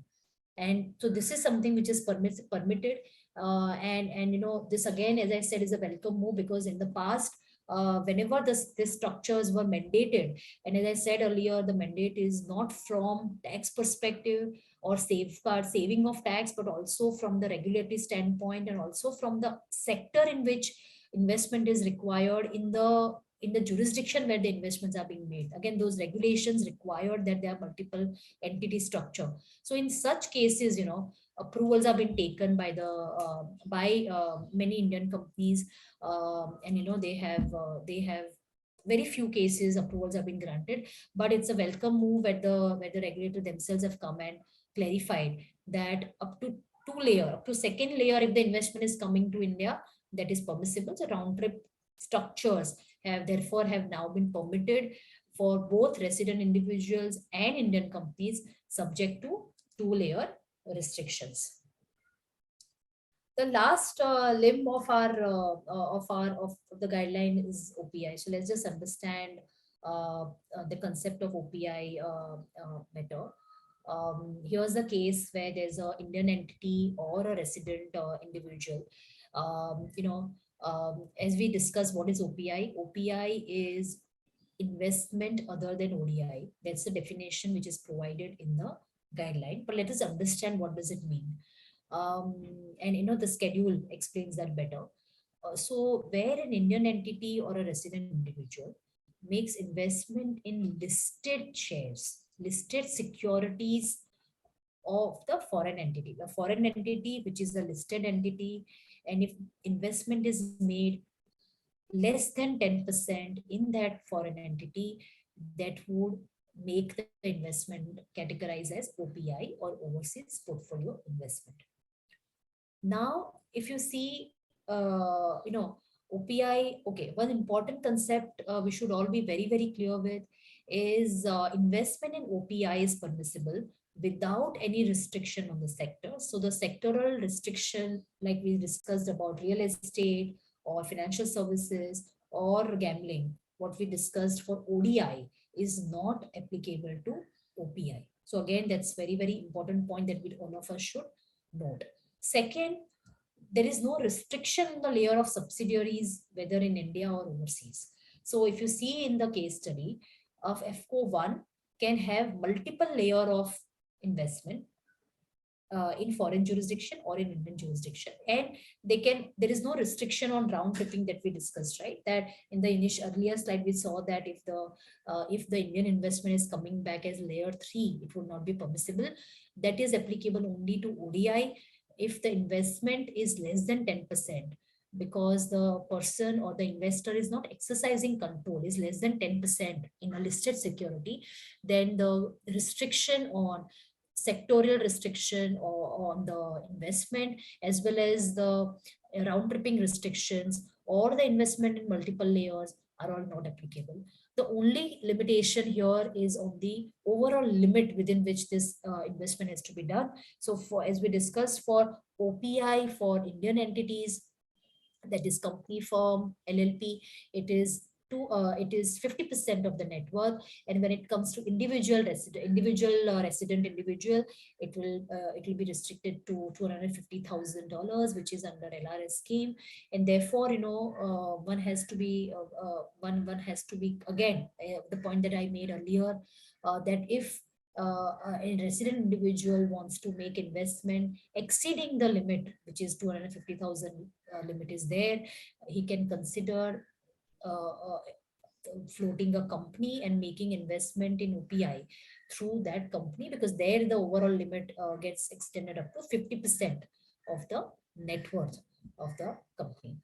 And so this is something which is permitted. And you know, this again, as I said, is a welcome move, because in the past, whenever these structures were mandated, and as I said earlier, the mandate is not from tax perspective or saving of tax, but also from the regulatory standpoint, and also from the sector in which investment is required in the jurisdiction where the investments are being made. Again, those regulations require that there are multiple entity structure. So in such cases, you know, approvals have been taken by the many Indian companies, and you know, they have very few cases approvals have been granted. But it's a welcome move where the regulator themselves have come and clarified that up to up to second layer, if the investment is coming to India, that is permissible. So round trip structures have now been permitted for both resident individuals and Indian companies, subject to 2-layer restrictions. The last limb of the guideline is OPI. So let's just understand the concept of OPI better. Here's a case where there's an Indian entity or a resident individual. As we discussed, what is OPI? OPI is investment other than ODI. That's the definition which is provided in the guideline. But let us understand what does it mean. And you know, the schedule explains that better. So where an Indian entity or a resident individual makes investment in listed shares, listed securities of the foreign entity, a foreign entity which is a listed entity, and if investment is made less than 10% in that foreign entity, that would make the investment categorized as OPI, or overseas portfolio investment. Now, if you see, OPI, okay, one important concept we should all be very, very clear with is investment in OPI is permissible without any restriction on the sector. So the sectoral restriction, like we discussed about real estate or financial services or gambling, what we discussed for ODI is not applicable to OPI. So again, that's very, very important point that all of us should note. Second, there is no restriction in the layer of subsidiaries, whether in India or overseas. So if you see in the case study of FCO1 can have multiple layer of investment in foreign jurisdiction or in Indian jurisdiction, and there is no restriction on round tripping that we discussed, right? That in the earlier slide we saw that if the Indian investment is coming back as layer 3, it would not be permissible. That is applicable only to ODI if the investment is less than 10%, because the person or the investor is not exercising control, is less than 10% in a listed security, then the restriction on sectorial restriction or on the investment, as well as the round tripping restrictions or the investment in multiple layers are all not applicable. The only limitation here is of the overall limit within which this investment has to be done. So for, as we discussed, for OPI for Indian entities, that is company firm LLP, it is 50% of the net worth. And when it comes to resident individual, it will be restricted to $250,000, which is under LRS scheme. And therefore, one has to be one has to be, again, the point that I made earlier, that if a resident individual wants to make investment exceeding the limit, which is 250,000 limit is there, he can consider uh, uh, floating a company and making investment in OPI through that company, because there the overall limit gets extended up to 50% of the net worth of the company.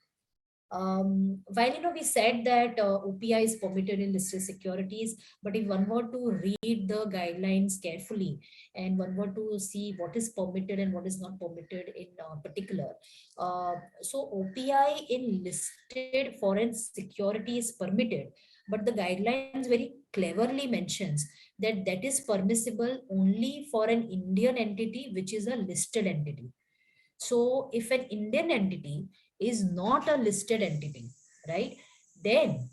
While we said that OPI is permitted in listed securities, but if one were to read the guidelines carefully and one were to see what is permitted and what is not permitted in particular, so OPI in listed foreign security is permitted, but the guidelines very cleverly mentions that that is permissible only for an Indian entity which is a listed entity. So if an Indian entity is not a listed entity, right, then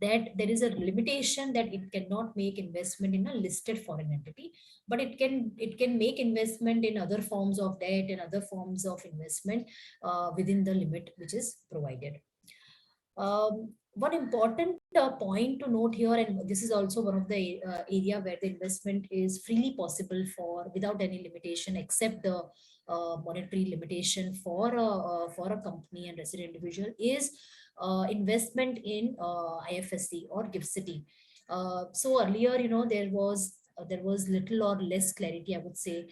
that there is a limitation that it cannot make investment in a listed foreign entity, but it can make investment in other forms of debt and other forms of investment within the limit which is provided. One important point to note here, and this is also one of the area where the investment is freely possible for without any limitation except the monetary limitation for a company and resident individual, is investment in IFSC or GIFT City. So earlier, there was little or less clarity, I would say,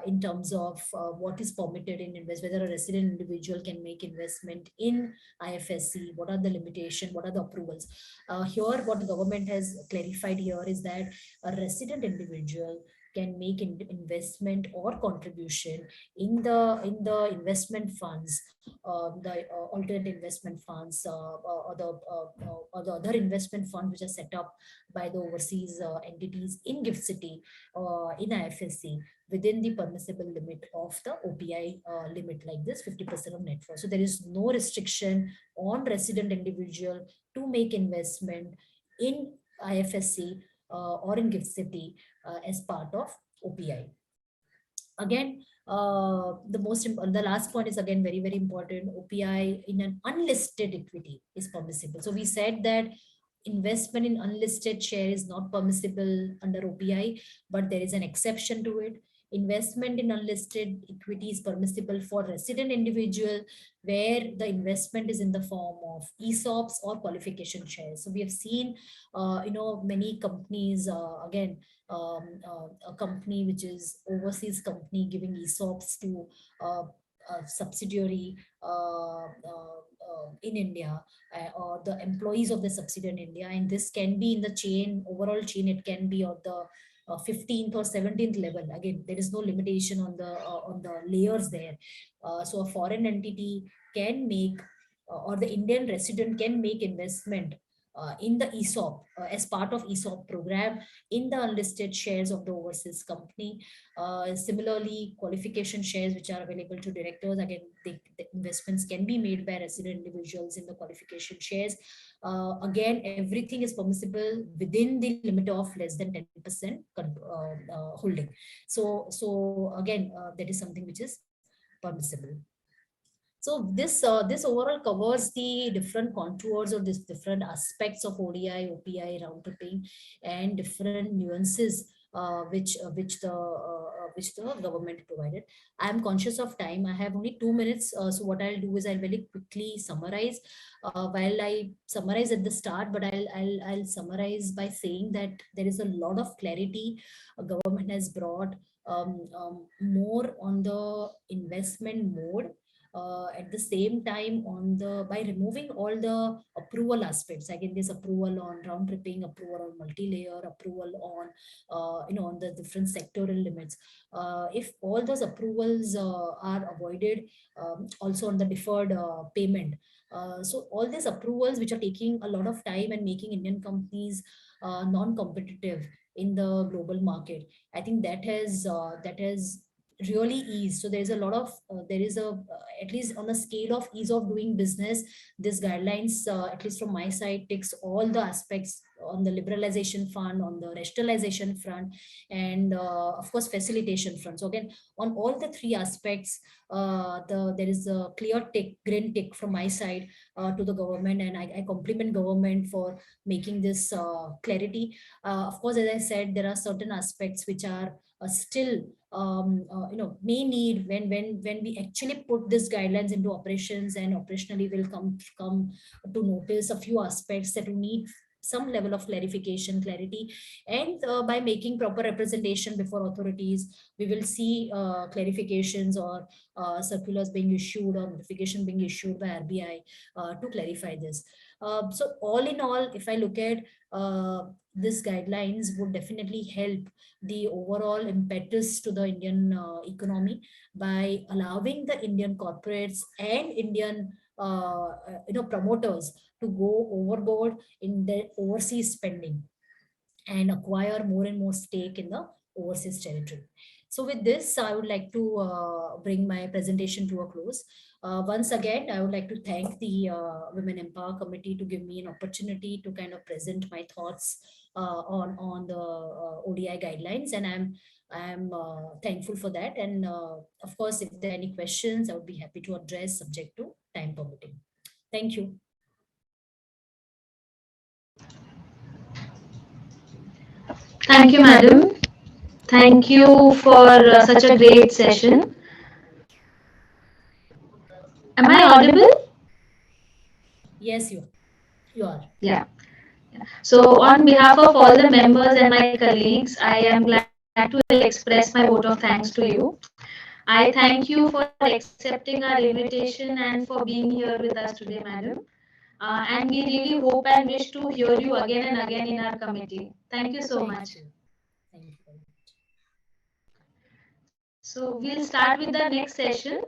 in terms of what is permitted in invest, whether a resident individual can make investment in IFSC, what are the limitations, what are the approvals. Here, what the government has clarified here is that a resident individual can make investment or contribution in the investment funds, the alternate investment funds, or the other investment funds which are set up by the overseas entities in GIFT City, in IFSC, within the permissible limit of the OPI limit, like this 50% of net worth. So there is no restriction on resident individual to make investment in IFSC or in GIFT City as part of OPI. Again, the last point is again very, very important. OPI in an unlisted equity is permissible. So we said that investment in unlisted share is not permissible under OPI, but there is an exception to it. Investment in unlisted equity is permissible for resident individual where the investment is in the form of ESOPs or qualification shares. So we have seen, many companies, again, a company which is overseas company giving ESOPs to a subsidiary in India, or the employees of the subsidiary in India. And this can be in the chain, overall chain, it can be of the 15th or 17th level. Again, there is no limitation on the layers there. So a foreign entity can make, or the Indian resident can make investment in the ESOP as part of ESOP program in the unlisted shares of the overseas company. Similarly, qualification shares which are available to directors, again, the investments can be made by resident individuals in the qualification shares. Again, everything is permissible within the limit of less than 10% holding. So again, that is something which is permissible. So this overall covers the different contours of this different aspects of ODI, OPI, round tripping, and different nuances which the government provided. I am conscious of time. I have only 2 minutes. So what I'll do is I'll very quickly summarize. While I summarize at the start, but I'll summarize by saying that there is a lot of clarity government has brought more on the investment mode, At the same time, by removing all the approval aspects, again, this approval on round tripping, approval on multi-layer, approval on on the different sectoral limits. If all those approvals are avoided, also on the deferred payment. So all these approvals which are taking a lot of time and making Indian companies non-competitive in the global market, I think that has really eased. So there's a lot of there is a at least on a scale of ease of doing business, this guidelines, at least from my side, ticks all the aspects on the liberalization front, on the rationalization front, and of course facilitation front. So again, on all the three aspects, there is a clear tick, green tick from my side to the government, and I compliment government for making this clarity. Of course, as I said, there are certain aspects which are still may need, when we actually put these guidelines into operations, and operationally will come to notice a few aspects that we need some level of clarity. And by making proper representation before authorities, we will see clarifications or circulars being issued or notification being issued by RBI to clarify this. So all in all, if I look at these guidelines, would definitely help the overall impetus to the Indian economy by allowing the Indian corporates and Indian promoters to go overboard in their overseas spending and acquire more and more stake in the overseas territory. So with this, I would like to bring my presentation to a close. Once again, I would like to thank the Women Empower Committee to give me an opportunity to kind of present my thoughts on the ODI guidelines, and I'm thankful for that. And of course, if there are any questions, I would be happy to address, subject to time permitting. Thank you. Thank you, madam. Thank you for such a great session. Am I audible? Yes, you are. Yeah. So, on behalf of all the members and my colleagues, I am glad to express my vote of thanks to you. I thank you for accepting our invitation and for being here with us today, madam. And we really hope and wish to hear you again and again in our committee. Thank you so much. Thank you. Thank you very much. So, we'll start with the next session.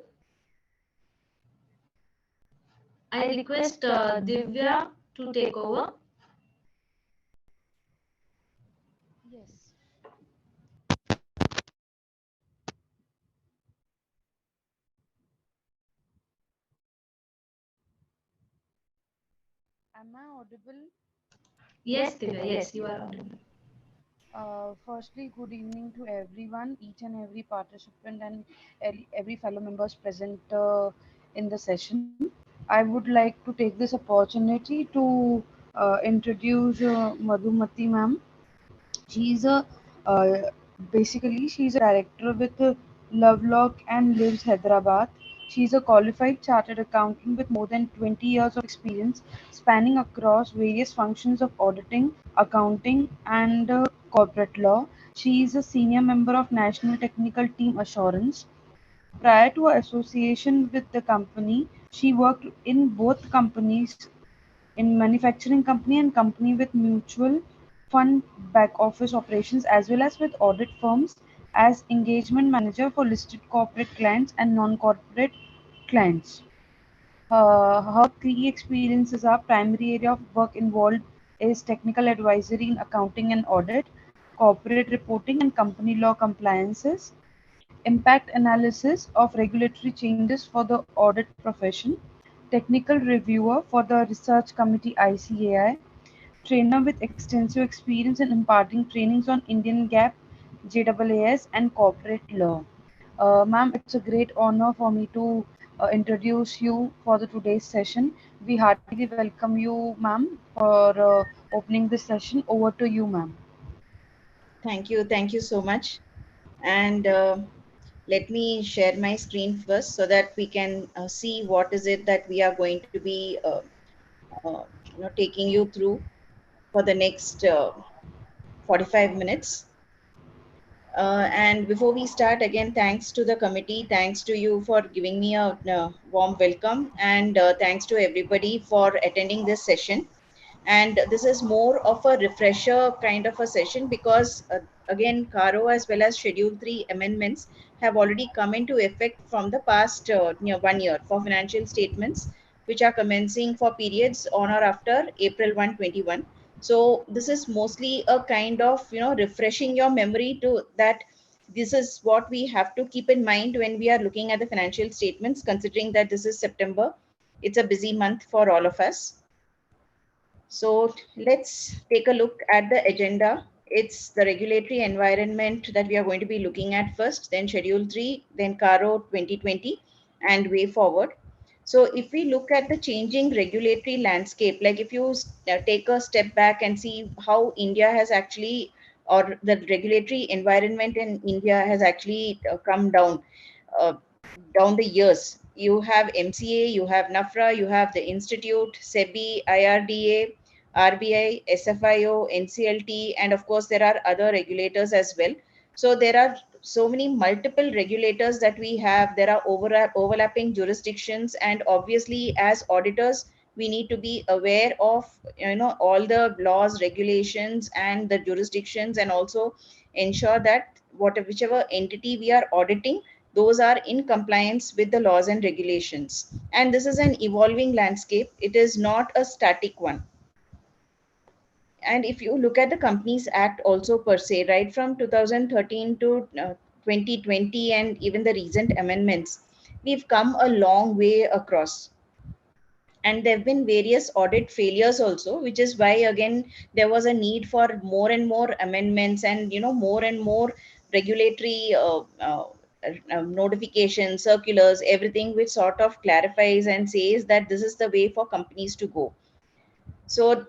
I request Divya to take over. Yes. Am I audible? Yes, Divya, yes, you are audible. Firstly, good evening to everyone, each and every participant and every fellow members present in the session. I would like to take this opportunity to introduce Madhumati ma'am. She's a uh, basically she's a director with Lovelock and lives Hyderabad. She's a qualified chartered accountant with more than 20 years of experience spanning across various functions of auditing, accounting, and corporate law. She is a senior member of National Technical Team Assurance. Prior to her association with the company, she worked in both companies, in manufacturing company and company with mutual fund back office operations, as well as with audit firms as engagement manager for listed corporate clients and non-corporate clients. Her key experiences are primary area of work involved is technical advisory in accounting and audit, corporate reporting and company law compliances, impact analysis of regulatory changes for the audit profession, technical reviewer for the research committee ICAI, trainer with extensive experience in imparting trainings on Indian GAAP, JAAS, and corporate law. Ma'am, it's a great honor for me to introduce you for the today's session. We heartily welcome you, ma'am, for opening this session. Over to you, ma'am. Thank you so much. And let me share my screen first so that we can see what is it that we are going to be taking you through for the next 45 minutes. And before we start, again, thanks to the committee, thanks to you for giving me a warm welcome, and thanks to everybody for attending this session. And this is more of a refresher kind of a session because, again, CARO as well as Schedule 3 amendments have already come into effect from the past 1 year for financial statements, which are commencing for periods on or after April 1, 21. So this is mostly a kind of refreshing your memory to that this is what we have to keep in mind when we are looking at the financial statements, considering that this is September. It's a busy month for all of us. So let's take a look at the agenda. It's the regulatory environment that we are going to be looking at first, then Schedule 3, then CARO 2020, and way forward. So if we look at the changing regulatory landscape, like if you take a step back and see how India has actually, or the regulatory environment in India has actually come uh, down the years. You have MCA, you have NAFRA, you have the Institute, SEBI, IRDA, RBI, SFIO, NCLT, and of course, there are other regulators as well. So there are so many multiple regulators that we have. There are overlapping jurisdictions, and obviously, as auditors, we need to be aware of all the laws, regulations, and the jurisdictions, and also ensure that whichever entity we are auditing, those are in compliance with the laws and regulations. And this is an evolving landscape. It is not a static one. And if you look at the Companies Act also per se, right from 2013 to 2020 and even the recent amendments, we've come a long way across. And there have been various audit failures also, which is why again there was a need for more and more amendments and more and more regulatory notifications, circulars, everything which sort of clarifies and says that this is the way for companies to go. So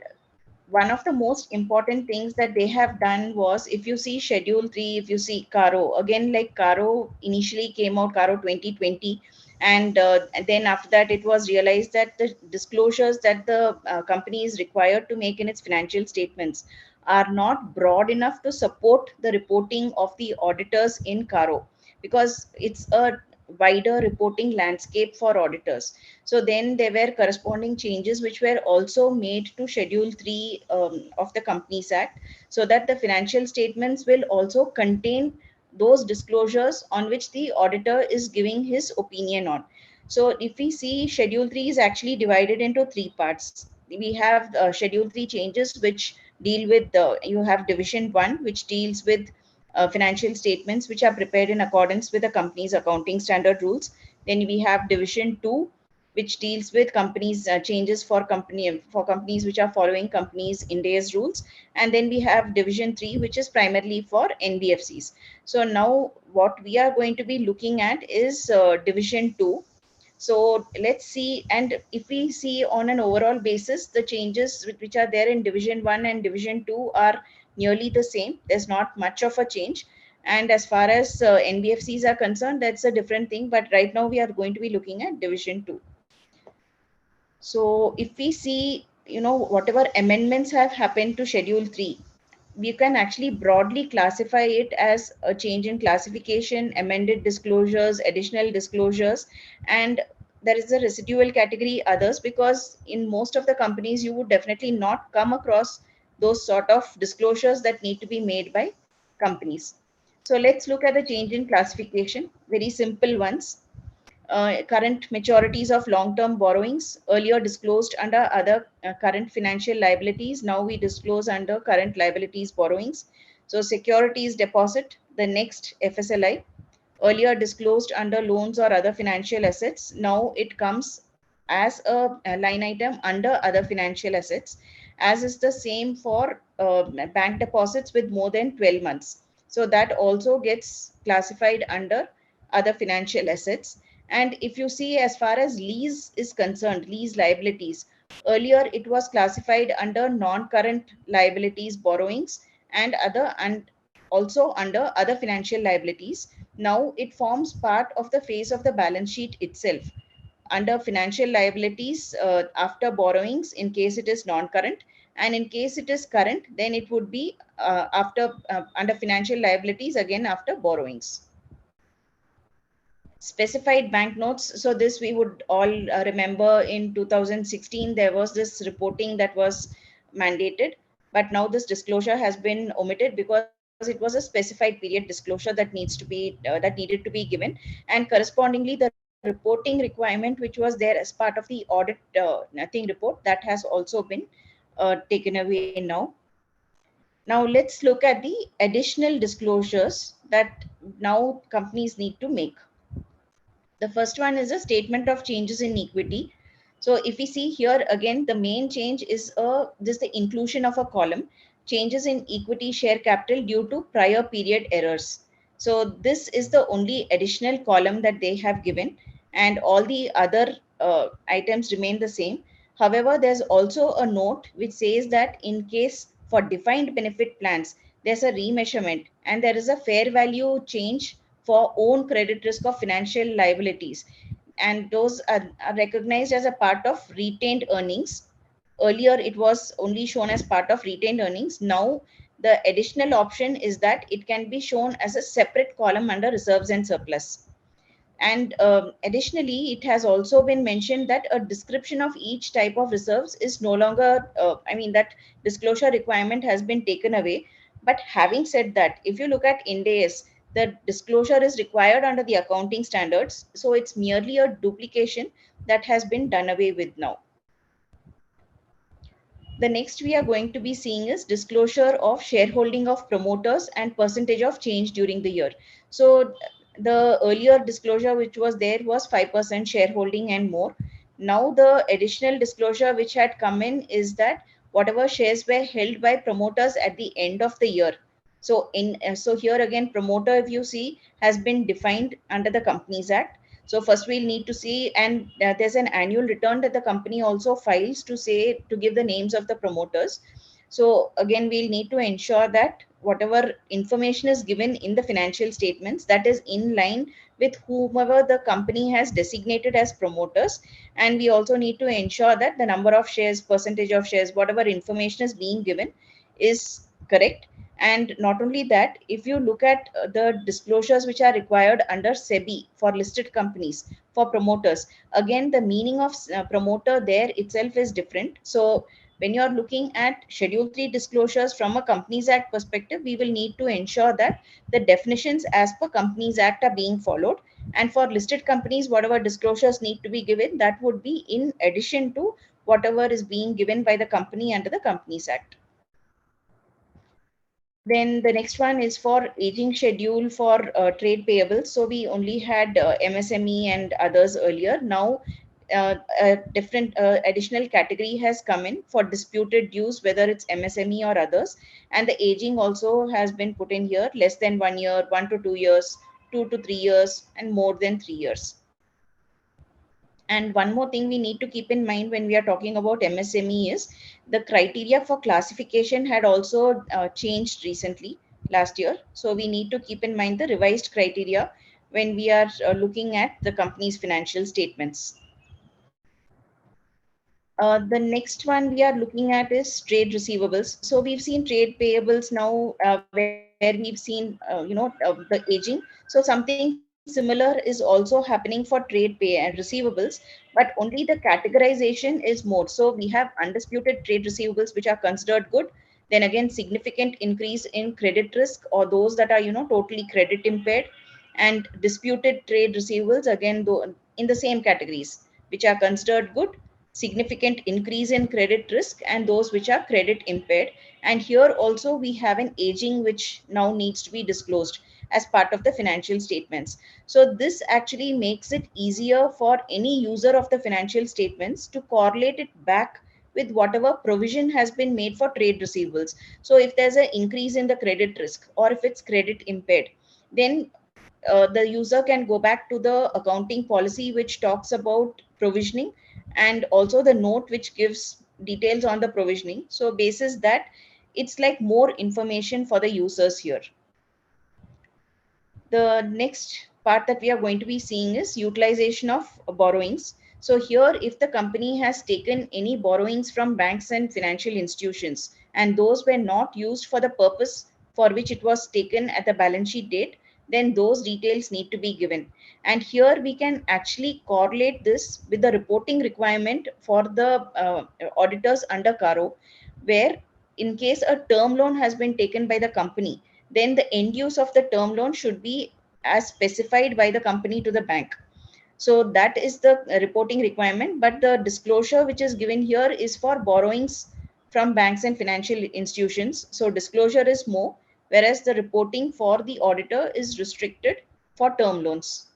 one of the most important things that they have done was, if you see Schedule 3, if you see CARO, again, like CARO initially came out, CARO 2020, and then after that, it was realized that the disclosures that the company is required to make in its financial statements are not broad enough to support the reporting of the auditors in CARO, because it's a wider reporting landscape for auditors. So then there were corresponding changes which were also made to Schedule 3 of the Companies Act, so that the financial statements will also contain those disclosures on which the auditor is giving his opinion on. So if we see, Schedule 3 is actually divided into three parts. We have Schedule 3 changes which deal with you have Division 1, which deals with financial statements which are prepared in accordance with the company's accounting standard rules. Then we have Division 2, which deals with companies changes for companies which are following companies Ind AS rules. And then we have Division 3, which is primarily for NBFCs. So now what we are going to be looking at is Division 2. So let's see, and if we see on an overall basis, the changes which are there in Division 1 and Division 2 are nearly the same. There's not much of a change. And as far as NBFCs are concerned, that's a different thing. But right now we are going to be looking at Division 2. So if we see, whatever amendments have happened to Schedule 3, we can actually broadly classify it as a change in classification, amended disclosures, additional disclosures, and there is a residual category others, because in most of the companies you would definitely not come across those sort of disclosures that need to be made by companies. So let's look at the change in classification, very simple ones. Current maturities of long-term borrowings, earlier disclosed under other current financial liabilities, now we disclose under current liabilities borrowings. So securities deposit, the next FSLI, earlier disclosed under loans or other financial assets, now it comes as a line item under other financial assets, as is the same for bank deposits with more than 12 months. So that also gets classified under other financial assets. And if you see, as far as lease is concerned, lease liabilities, earlier it was classified under non-current liabilities borrowings and also under other financial liabilities. Now it forms part of the face of the balance sheet itself under financial liabilities after borrowings in case it is non-current, And in case it is current, then it would be after under financial liabilities, again after borrowings. Specified banknotes. So this we would all remember in 2016, there was this reporting that was mandated, but now this disclosure has been omitted because it was a specified period disclosure that that needed to be given, and correspondingly the reporting requirement which was there as part of the audit thing report, that has also been taken away now. Now let's look at the additional disclosures that now companies need to make. The first one is a statement of changes in equity. So if we see here again, the main change is this the inclusion of a column, changes in equity share capital due to prior period errors. So this is the only additional column that they have given, and all the other items remain the same. However, there's also a note which says that in case for defined benefit plans, there's a remeasurement and there is a fair value change for own credit risk of financial liabilities, and those are recognized as a part of retained earnings. Earlier it was only shown as part of retained earnings. Now the additional option is that it can be shown as a separate column under reserves and surplus. And additionally, it has also been mentioned that a description of each type of reserves is no longer, that disclosure requirement has been taken away. But having said that, if you look at Ind AS, the disclosure is required under the accounting standards. So it's merely a duplication that has been done away with now. The next we are going to be seeing is disclosure of shareholding of promoters and percentage of change during the year. So the earlier disclosure which was there was 5% shareholding and more. Now the additional disclosure which had come in is that whatever shares were held by promoters at the end of the year. So so here again, promoter, if you see, has been defined under the Companies Act. So first we'll need to see, and there's an annual return that the company also files to say, to give the names of the promoters. So again, we'll need to ensure that whatever information is given in the financial statements, that is in line with whomever the company has designated as promoters. And we also need to ensure that the number of shares, percentage of shares, whatever information is being given is correct. And not only that, if you look at the disclosures which are required under SEBI for listed companies for promoters, again, the meaning of promoter there itself is different. So when you're looking at Schedule 3 disclosures from a Companies Act perspective, we will need to ensure that the definitions as per Companies Act are being followed. And for listed companies, whatever disclosures need to be given, that would be in addition to whatever is being given by the company under the Companies Act. Then the next one is for aging schedule for trade payables. So we only had MSME and others earlier. Now a different additional category has come in for disputed dues, whether it's MSME or others. And the aging also has been put in here, less than 1 year, 1 to 2 years, 2 to 3 years, and more than 3 years. And one more thing we need to keep in mind when we are talking about MSME is the criteria for classification had also changed recently last year. So we need to keep in mind the revised criteria when we are looking at the company's financial statements. The next one we are looking at is trade receivables. So we've seen trade payables now where we've seen, the aging. So something similar is also happening for trade pay and receivables, but only the categorization is more. So we have undisputed trade receivables, which are considered good. Then again, significant increase in credit risk, or those that are, totally credit impaired, and disputed trade receivables, again, though in the same categories, which are considered good, significant increase in credit risk, and those which are credit impaired. And here also we have an aging which now needs to be disclosed as part of the financial statements. So this actually makes it easier for any user of the financial statements to correlate it back with whatever provision has been made for trade receivables. So if there's an increase in the credit risk, or if it's credit impaired, then the user can go back to the accounting policy which talks about provisioning, and also the note which gives details on the provisioning. So basis that, it's like more information for the users here. The next part that we are going to be seeing is utilization of borrowings. So here, if the company has taken any borrowings from banks and financial institutions, and those were not used for the purpose for which it was taken at the balance sheet date, then those details need to be given. And here we can actually correlate this with the reporting requirement for the auditors under CARO, where in case a term loan has been taken by the company, then the end use of the term loan should be as specified by the company to the bank. So that is the reporting requirement, but the disclosure which is given here is for borrowings from banks and financial institutions. So disclosure is more, whereas the reporting for the auditor is restricted for term loans.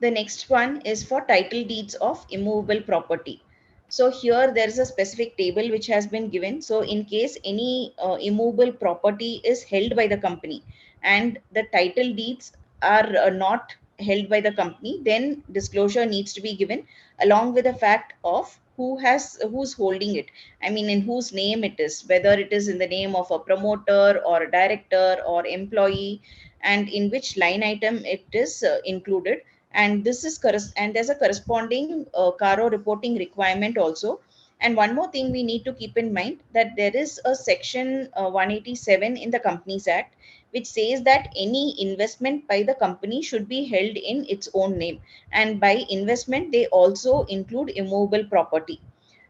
The next one is for title deeds of immovable property. So here there is a specific table which has been given. So in case any immovable property is held by the company and the title deeds are not held by the company, then disclosure needs to be given along with the fact of who's holding it. I mean, in whose name it is, whether it is in the name of a promoter or a director or employee, and in which line item it is included. And this is and there's a corresponding CARO reporting requirement also. And one more thing we need to keep in mind, that there is a section 187 in the Companies Act which says that any investment by the company should be held in its own name, and by investment they also include immovable property.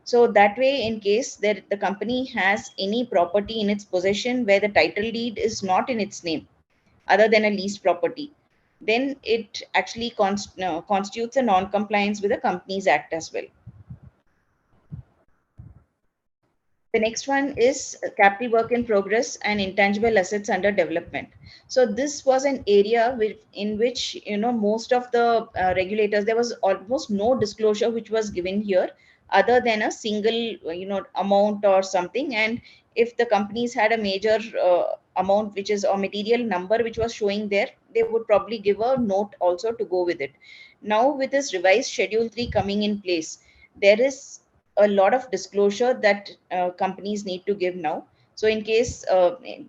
So that way, in case the company has any property in its possession where the title deed is not in its name other than a leased property, then it actually constitutes a non-compliance with the Companies Act as well. The next one is capital work in progress and intangible assets under development. So this was an area in which, most of the regulators, there was almost no disclosure which was given here other than a single, amount or something. And if the companies had a major amount, which is a material number which was showing there, they would probably give a note also to go with it. Now with this revised Schedule 3 coming in place, there is a lot of disclosure that companies need to give now. So in case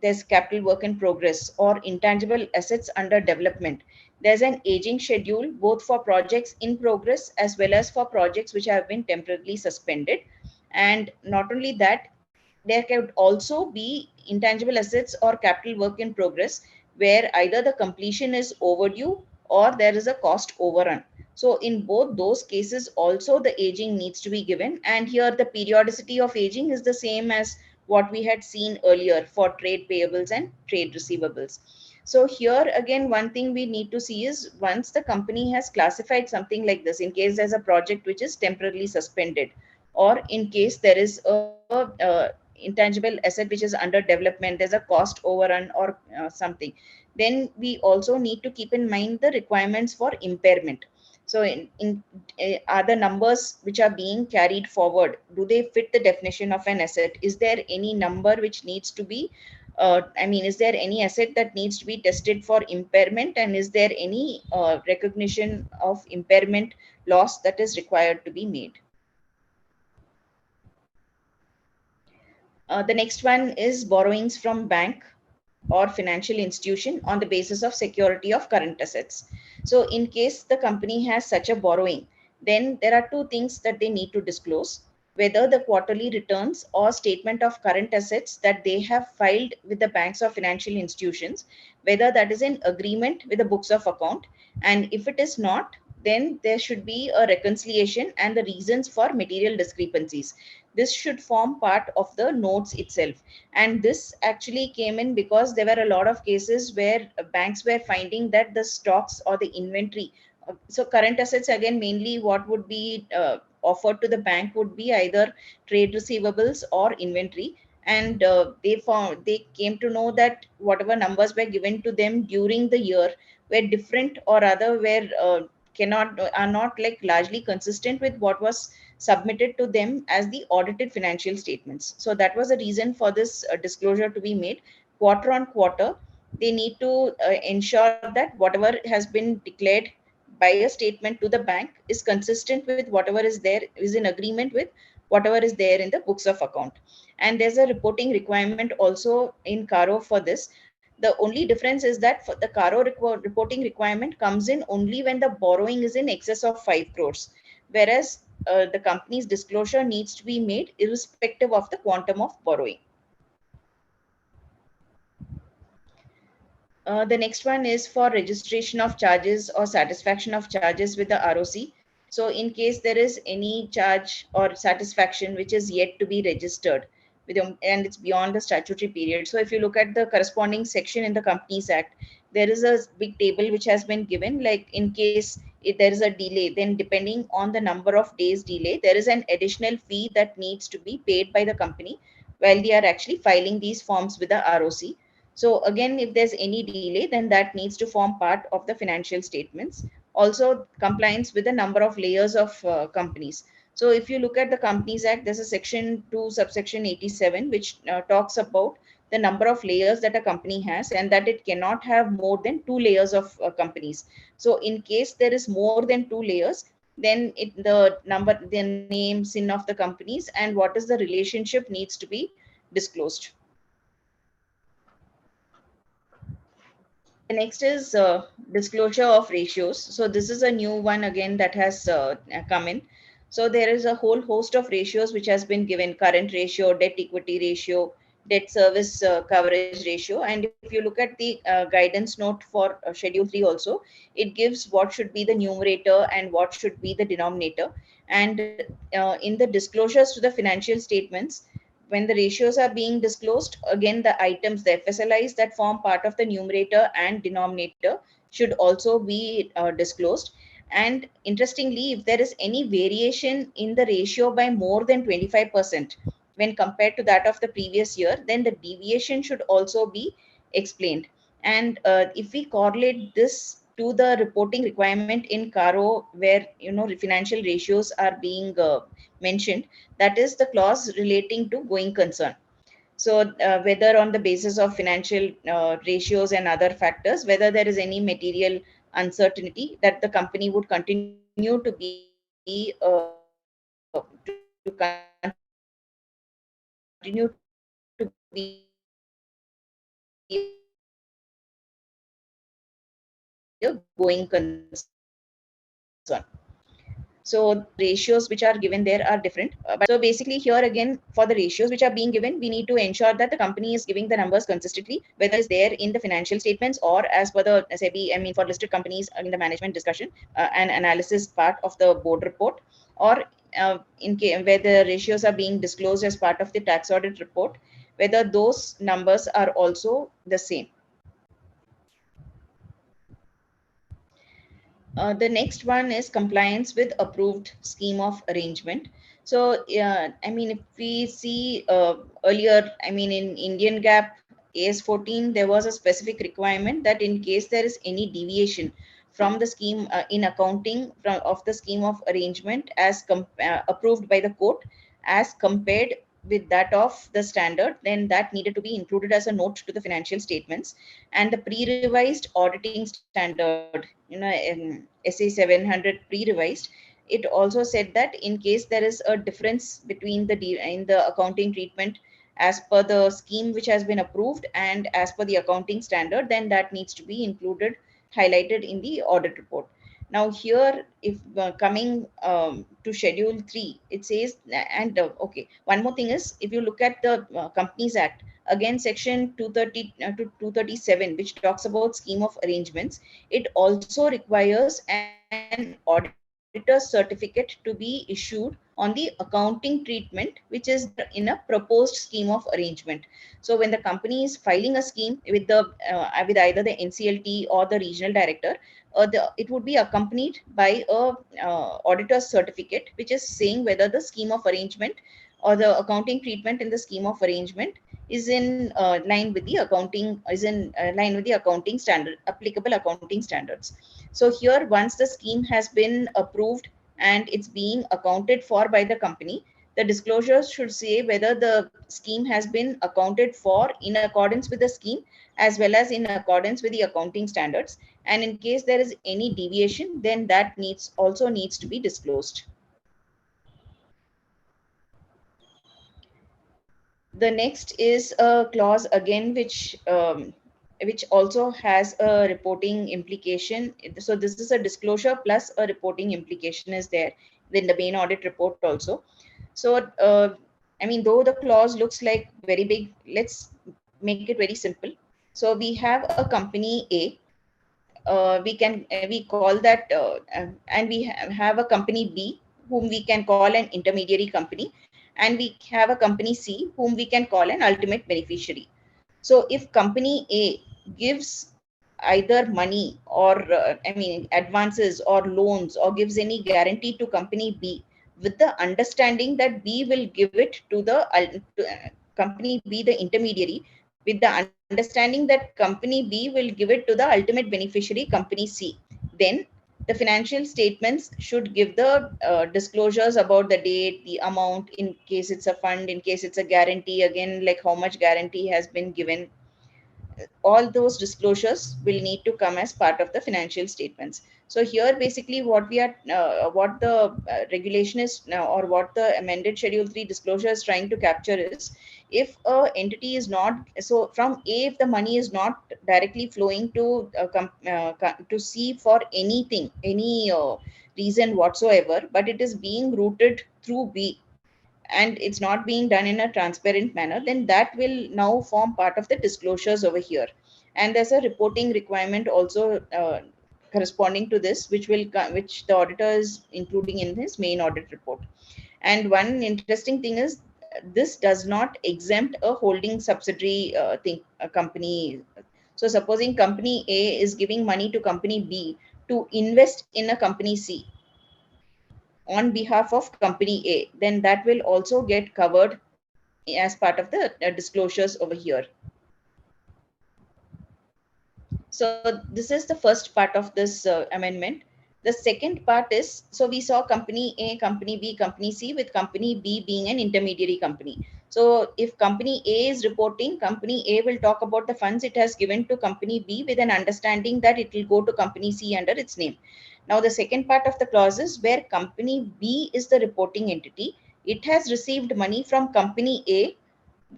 there's capital work in progress or intangible assets under development, there's an aging schedule both for projects in progress as well as for projects which have been temporarily suspended. And not only that, there could also be intangible assets or capital work in progress where either the completion is overdue or there is a cost overrun. So in both those cases also the aging needs to be given, and here the periodicity of aging is the same as what we had seen earlier for trade payables and trade receivables. So here again, one thing we need to see is, once the company has classified something like this, in case there's a project which is temporarily suspended, or in case there is a intangible asset which is under development, there's a cost overrun or something, then we also need to keep in mind the requirements for impairment. So are the numbers which are being carried forward, do they fit the definition of an asset? Is there any number which needs to be is there any asset that needs to be tested for impairment, and is there any recognition of impairment loss that is required to be made? The next one is borrowings from bank or financial institution on the basis of security of current assets. So in case the company has such a borrowing, then there are two things that they need to disclose: whether the quarterly returns or statement of current assets that they have filed with the banks or financial institutions, whether that is in agreement with the books of account. And if it is not, then there should be a reconciliation and the reasons for material discrepancies. This should form part of the notes itself. And this actually came in because there were a lot of cases where banks were finding that the stocks or the inventory, so current assets again, mainly what would be offered to the bank would be either trade receivables or inventory. And they came to know that whatever numbers were given to them during the year were different, or other were cannot are not like largely consistent with what was submitted to them as the audited financial statements. So that was the reason for this disclosure to be made quarter on quarter. They need to ensure that whatever has been declared by a statement to the bank is consistent with whatever is there, is in agreement with whatever is there in the books of account. And there's a reporting requirement also in CARO for this, The only difference is that for the Caro reporting requirement comes in only when the borrowing is in excess of 5 crores, whereas the company's disclosure needs to be made irrespective of the quantum of borrowing. The next one is for registration of charges or satisfaction of charges with the ROC. So in case there is any charge or satisfaction which is yet to be registered with and it's beyond the statutory period. So if you look at the corresponding section in the Companies Act, there is a big table which has been given, like in case if there is a delay, then depending on the number of days delay, there is an additional fee that needs to be paid by the company while they are actually filing these forms with the ROC. So again, if there's any delay, then that needs to form part of the financial statements. Also, compliance with the number of layers of companies. So if you look at the Companies Act, there's a section 2, subsection 87, which talks about the number of layers that a company has and that it cannot have more than 2 layers of companies. So in case there is more than 2 layers, then the number, the name, SIN of the companies, and what is the relationship needs to be disclosed. The next is disclosure of ratios. So this is a new one again that has come in. So there is a whole host of ratios which has been given: current ratio, debt equity ratio, debt service coverage ratio. And if you look at the guidance note for Schedule 3 also, it gives what should be the numerator and what should be the denominator. And in the disclosures to the financial statements, when the ratios are being disclosed, again the items, the FSLIs that form part of the numerator and denominator should also be disclosed. And interestingly, if there is any variation in the ratio by more than 25% when compared to that of the previous year, then the deviation should also be explained. And if we correlate this to the reporting requirement in Caro, where financial ratios are being mentioned, that is the clause relating to going concern. So whether on the basis of financial ratios and other factors, whether there is any material uncertainty, that the company would continue to be a going concern. So the ratios which are given there are different. But so basically here again, for the ratios which are being given, we need to ensure that the company is giving the numbers consistently, whether it's there in the financial statements or as per the SEBI, I mean for listed companies in the management discussion and analysis part of the board report, or in case where the ratios are being disclosed as part of the tax audit report, whether those numbers are also the same. The next one is compliance with approved scheme of arrangement. So, I mean, if we see earlier, I mean, in Indian GAAP AS14, there was a specific requirement that in case there is any deviation from the scheme in accounting of the scheme of arrangement as approved by the court as compared with that of the standard, then that needed to be included as a note to the financial statements. And the pre-revised auditing standard, SA 700 pre-revised, it also said that in case there is a difference between in the accounting treatment as per the scheme which has been approved and as per the accounting standard, then that needs to be included, highlighted in the audit report. Now here, if coming to Schedule 3, it says, and okay, one more thing is, if you look at the Companies Act, again section 230 to 237, which talks about scheme of arrangements, it also requires an auditor's certificate to be issued on the accounting treatment which is there in a proposed scheme of arrangement. So when the company is filing a scheme with either the NCLT or the regional director, it would be accompanied by a auditor's certificate which is saying whether the scheme of arrangement or the accounting treatment in the scheme of arrangement is in line with the accounting standard, applicable accounting standards. So here, once the scheme has been approved and it's being accounted for by the company, the disclosures should say whether the scheme has been accounted for in accordance with the scheme as well as in accordance with the accounting standards. And in case there is any deviation, then that also needs to be disclosed. The next is a clause again which which also has a reporting implication. So this is a disclosure plus a reporting implication is there in the main audit report also. So I mean, though the clause looks like very big, let's make it very simple. So we have a company A, we call that and we have a company B whom we can call an intermediary company, and we have a company C whom we can call an ultimate beneficiary. So if company A gives either money or I mean advances or loans or gives any guarantee to company B with the understanding that B will give it to the company B, the intermediary, with the understanding that company B will give it to the ultimate beneficiary, company C, then the financial statements should give the disclosures about the date, the amount, in case it's a fund, in case it's a guarantee, again, like how much guarantee has been given. All those disclosures will need to come as part of the financial statements. So here basically what we are what the regulation is now, or what the amended schedule 3 disclosure is trying to capture is, if a entity is not, so from A, if the money is not directly flowing to to C for anything, any reason whatsoever, but it is being routed through B, and it's not being done in a transparent manner, then that will now form part of the disclosures over here. And there's a reporting requirement also corresponding to this, which the auditor is including in his main audit report. And one interesting thing is, this does not exempt a holding subsidiary a company. So supposing company A is giving money to company B to invest in a company C on behalf of company A, then that will also get covered as part of the disclosures over here. So this is the first part of this amendment. The second part is, so we saw company A, company B, company C, with company B being an intermediary company. So if company A is reporting, company A will talk about the funds it has given to company B with an understanding that it will go to company C under its name. Now the second part of the clause is where company B is the reporting entity. It has received money from company A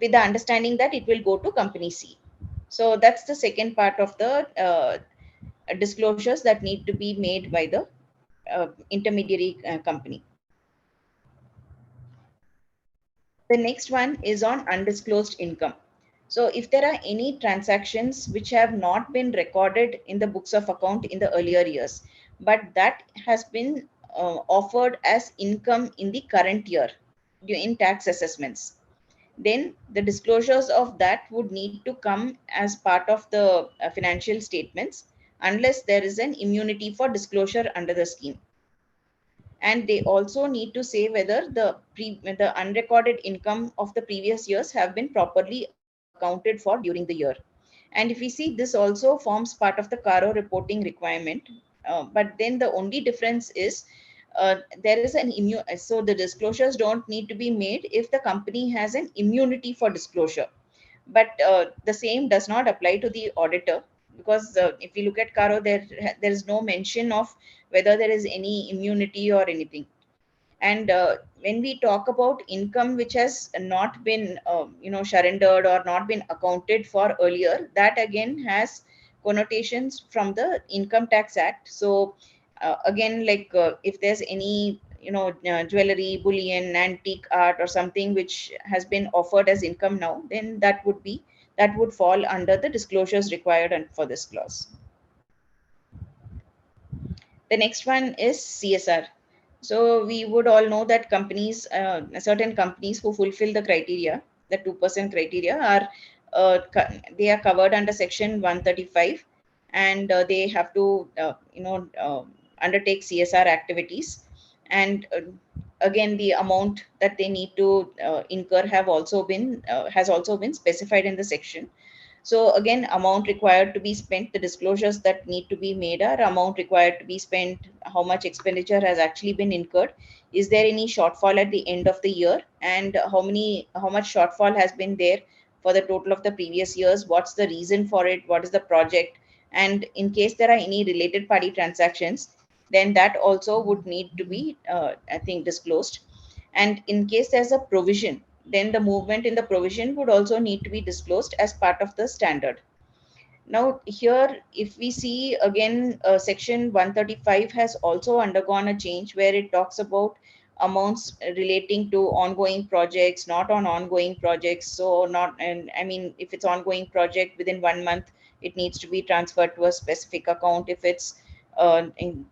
with the understanding that it will go to company C. So that's the second part of the disclosures that need to be made by the intermediary company. The next one is on undisclosed income. So if there are any transactions which have not been recorded in the books of account in the earlier years, but that has been offered as income in the current year in tax assessments, then the disclosures of that would need to come as part of the financial statements, unless there is an immunity for disclosure under the scheme. And they also need to say whether the unrecorded income of the previous years have been properly accounted for during the year. And if we see, this also forms part of the CARO reporting requirement. But then the only difference is, there is an so the disclosures don't need to be made if the company has an immunity for disclosure. But the same does not apply to the auditor, because if you look at CARO, there is no mention of whether there is any immunity or anything. And when we talk about income which has not been surrendered or not been accounted for earlier, that again has connotations from the Income Tax Act. So again, like if there's any jewelry, bullion, antique art or something which has been offered as income now, then that would fall under the disclosures required for this clause. The next one is CSR. So we would all know that companies, certain companies who fulfill the criteria, the 2% criteria, are they are covered under Section 135, and they have to undertake CSR activities. And again, the amount that they need to incur has also been specified in the section. So again, amount required to be spent, the disclosures that need to be made are amount required to be spent, how much expenditure has actually been incurred, is there any shortfall at the end of the year, and how much shortfall has been there for the total of the previous years, what's the reason for it, what is the project, and in case there are any related party transactions, then that also would need to be, I think, disclosed. And in case there's a provision, then the movement in the provision would also need to be disclosed as part of the standard. Now here, if we see again, section 135 has also undergone a change where it talks about amounts relating to ongoing projects, not on ongoing projects. So not, and I mean, if it's ongoing project within 1 month, it needs to be transferred to a specific account. If it's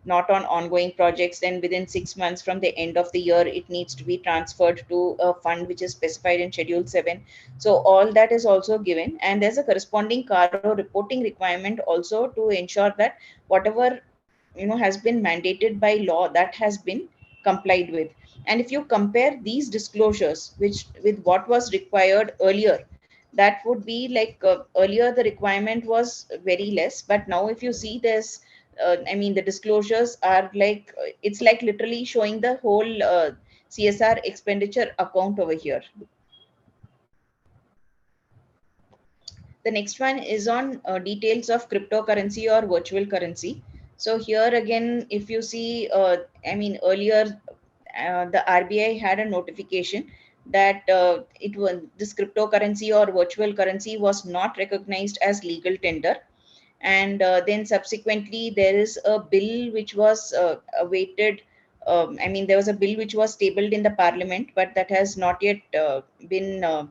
not on ongoing projects, then within 6 months from the end of the year, it needs to be transferred to a fund which is specified in Schedule 7. So all that is also given, and there's a corresponding caro reporting requirement also to ensure that whatever has been mandated by law, that has been complied with. And if you compare these disclosures which with what was required earlier, that would be like, earlier the requirement was very less, but now if you see, there's I mean, the disclosures are like, it's like literally showing the whole CSR expenditure account over here. The next one is on details of cryptocurrency or virtual currency. So here again, if you see, I mean, earlier the RBI had a notification that it was this cryptocurrency or virtual currency was not recognized as legal tender. And then subsequently there is a bill which was awaited. I mean, there was a bill which was tabled in the parliament, but that has not yet been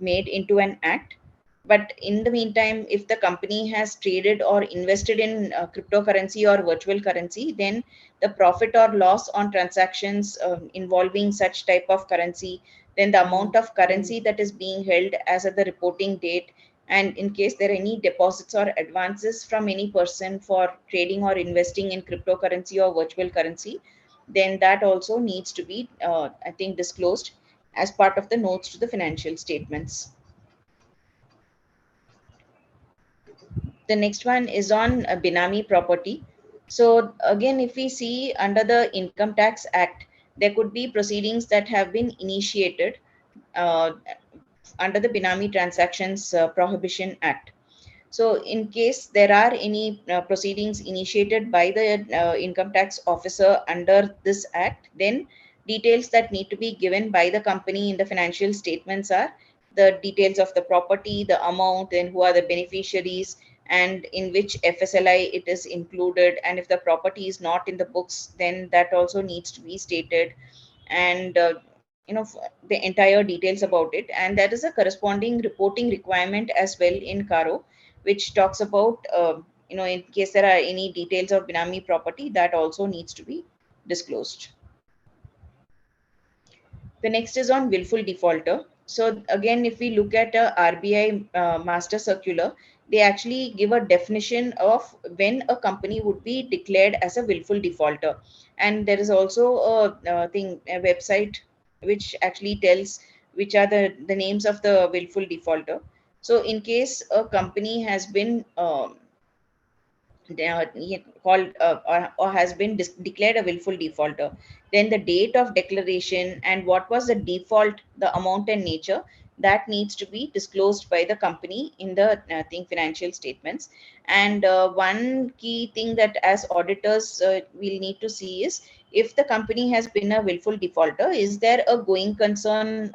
made into an act. But in the meantime, if the company has traded or invested in cryptocurrency or virtual currency, then the profit or loss on transactions involving such type of currency, then the amount of currency that is being held as at the reporting date, and in case there are any deposits or advances from any person for trading or investing in cryptocurrency or virtual currency, then that also needs to be, I think, disclosed as part of the notes to the financial statements. The next one is on Binami property. So again, if we see under the Income Tax Act, there could be proceedings that have been initiated uh, under the Binami Transactions Prohibition Act. So, in case there are any proceedings initiated by the income tax officer under this act, then details that need to be given by the company in the financial statements are the details of the property, the amount, and who are the beneficiaries, and in which FSLI it is included. And if the property is not in the books, then that also needs to be stated. And the entire details about it. And there is a corresponding reporting requirement as well in Caro, which talks about, in case there are any details of Binami property, that also needs to be disclosed. The next is on willful defaulter. So again, if we look at a RBI master circular, they actually give a definition of when a company would be declared as a willful defaulter. And there is also a website which actually tells which are the names of the willful defaulter. So in case a company has been called or has been declared a willful defaulter, then the date of declaration and what was the default, the amount and nature, that needs to be disclosed by the company in the financial statements. And one key thing that as auditors we'll need to see is, if the company has been a willful defaulter, is there a going concern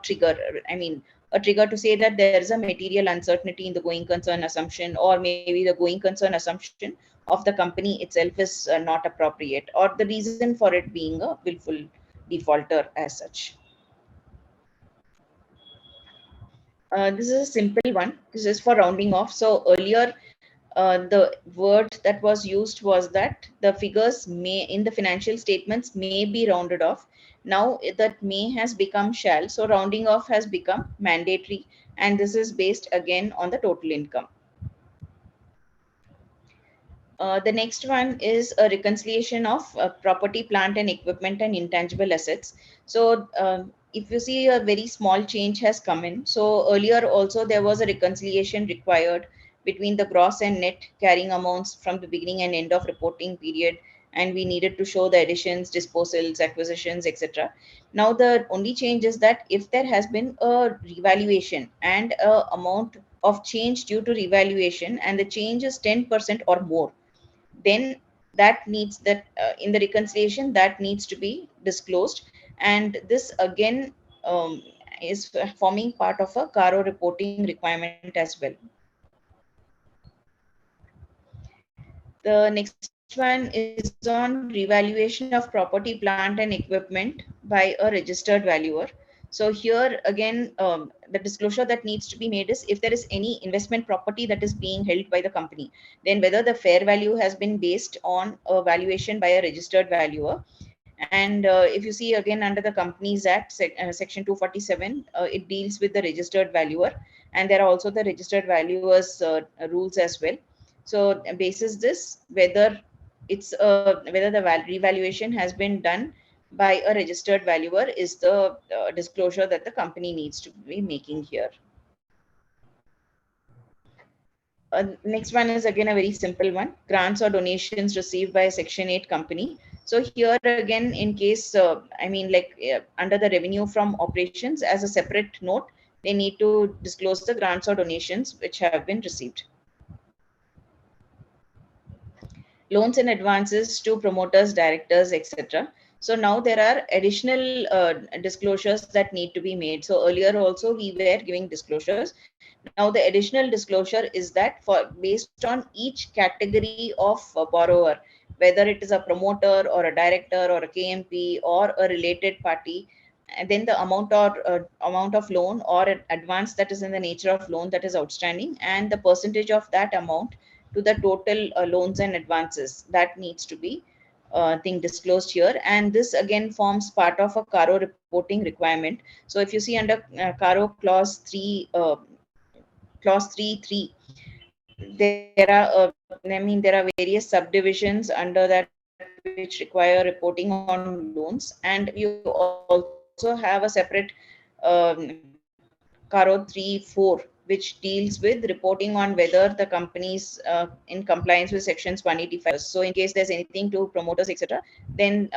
trigger, I mean, a trigger to say that there is a material uncertainty in the going concern assumption, or maybe the going concern assumption of the company itself is not appropriate, or the reason for it being a willful defaulter as such. This is a simple one. This is for rounding off. So earlier, the word that was used was that the figures may in the financial statements may be rounded off. Now that may has become shall. So rounding off has become mandatory, and this is based again on the total income. The next one is a reconciliation of property, plant, and equipment and intangible assets. So, if you see, a very small change has come in. So, earlier also there was a reconciliation required between the gross and net carrying amounts from the beginning and end of reporting period, and we needed to show the additions, disposals, acquisitions, etc. Now, the only change is that if there has been a revaluation and a amount of change due to revaluation, and the change is 10% or more, then that needs that in the reconciliation that needs to be disclosed. And this again is forming part of a caro reporting requirement as well. The next one is on revaluation of property, plant, and equipment by a registered valuer. So here again, the disclosure that needs to be made is if there is any investment property that is being held by the company, then whether the fair value has been based on a valuation by a registered valuer. And if you see again under the Companies Act, Section 247, it deals with the registered valuer, and there are also the registered valuers rules as well. So basis this, whether whether the revaluation has been done by a registered valuer is the disclosure that the company needs to be making here. Next one is again a very simple one: grants or donations received by a Section 8 company. So here again, in case, under the revenue from operations as a separate note, they need to disclose the grants or donations which have been received. Loans and advances to promoters, directors, etc. So now there are additional disclosures that need to be made. So earlier also we were giving disclosures. Now the additional disclosure is that for based on each category of borrower, whether it is a promoter or a director or a KMP or a related party, and then the amount of loan or an advance that is in the nature of loan that is outstanding, and the percentage of that amount to the total loans and advances that needs to be thing disclosed here. And this again forms part of a caro reporting requirement. So if you see under caro clause 3 clause 3.3, there are various subdivisions under that which require reporting on loans, and you also have a separate caro 3.4, which deals with reporting on whether the companies in compliance with sections 185. So in case there's anything to promoters, etc., then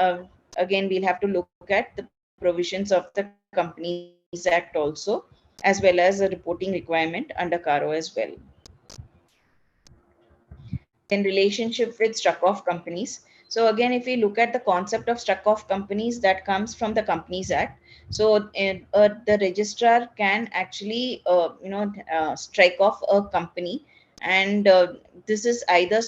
again we'll have to look at the provisions of the Companies Act also, as well as a reporting requirement under caro as well. Then relationship with struck off companies. So again, if we look at the concept of struck off companies, that comes from the Companies Act. So the registrar can actually strike off a company, and this is either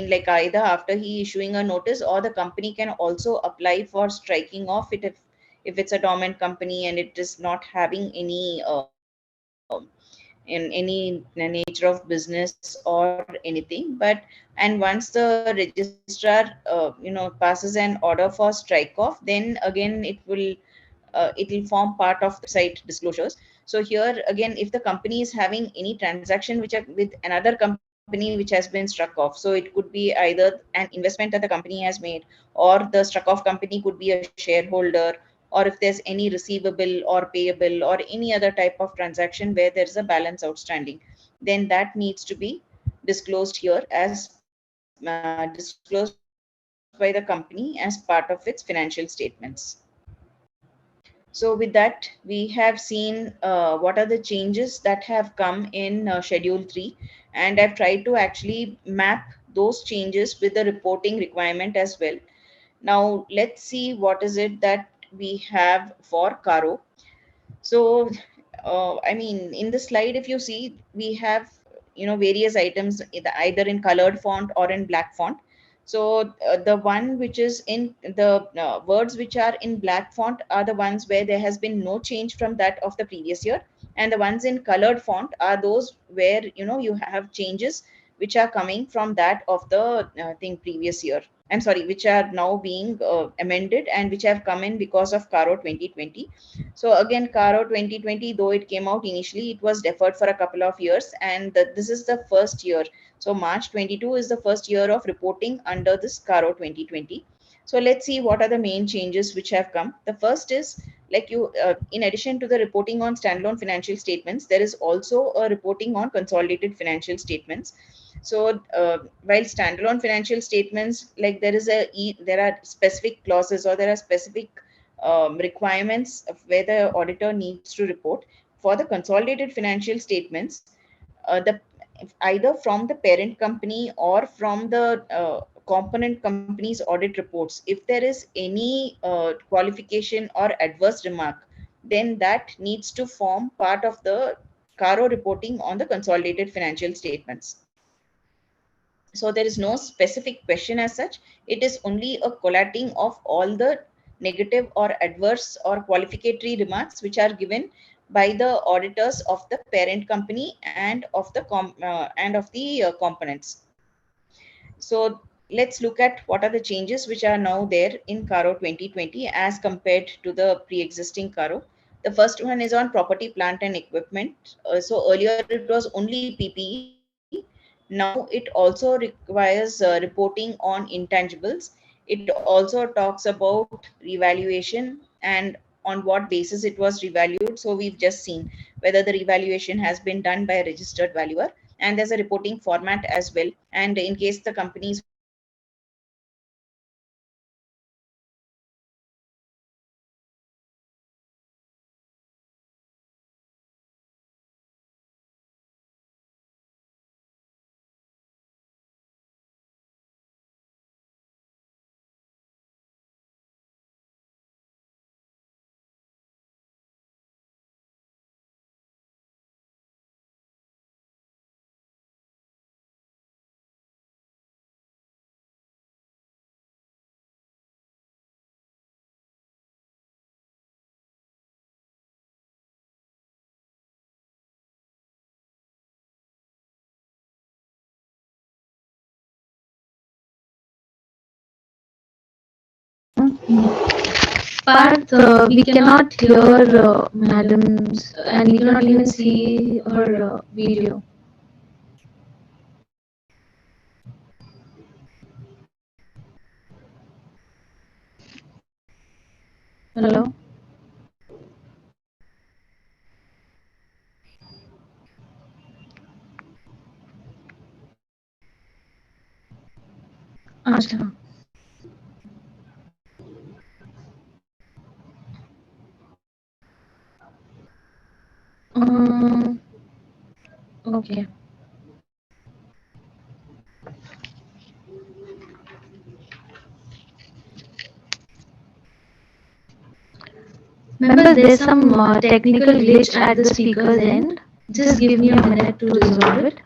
like either after he issuing a notice, or the company can also apply for striking off it if it's a dormant company and it is not having any in any nature of business or anything. And once the registrar passes an order for strike off, then again it will form part of the website disclosures. So here again, if the company is having any transaction which are with another company which has been struck off, so it could be either an investment that the company has made, or the struck off company could be a shareholder, or if there's any receivable or payable or any other type of transaction where there's a balance outstanding, then that needs to be disclosed here as disclosed by the company as part of its financial statements. So with that, we have seen what are the changes that have come in Schedule 3, and I've tried to actually map those changes with the reporting requirement as well. Now let's see what is it that we have for Caro. So, in the slide, if you see, we have, various items either in colored font or in black font. So, the one which is in the words which are in black font are the ones where there has been no change from that of the previous year. And the ones in colored font are those where, you have changes which are coming from that of the thing previous year. I'm sorry, which are now being amended and which have come in because of Caro 2020. So again, Caro 2020, though it came out initially, it was deferred for a couple of years, and this is the first year. So March 22 is the first year of reporting under this Caro 2020. So let's see what are the main changes which have come. The first is, in addition to the reporting on standalone financial statements, there is also a reporting on consolidated financial statements. So while standalone financial statements, like there are specific clauses, or there are specific requirements of where the auditor needs to report. For the consolidated financial statements, the either from the parent company or from the component company's audit reports, if there is any qualification or adverse remark, then that needs to form part of the Caro reporting on the consolidated financial statements. So there is no specific question as such. It is only a collating of all the negative or adverse or qualificatory remarks which are given by the auditors of the parent company and of the components. So let's look at what are the changes which are now there in Caro 2020 as compared to the pre-existing Caro. The first one is on property, plant and equipment. So earlier it was only PPE. Now it also requires reporting on intangibles. It also talks about revaluation and on what basis it was revalued. So we've just seen whether the revaluation has been done by a registered valuer, and there's a reporting format as well. And in case the companies were acquired by acquisition, the reporting format has been changed as well. Parth, we cannot hear madam's and we cannot even see her video. Hello? Acha. Um, okay. Remember, there's some technical glitch at the speaker's end. Just give me a minute to resolve it.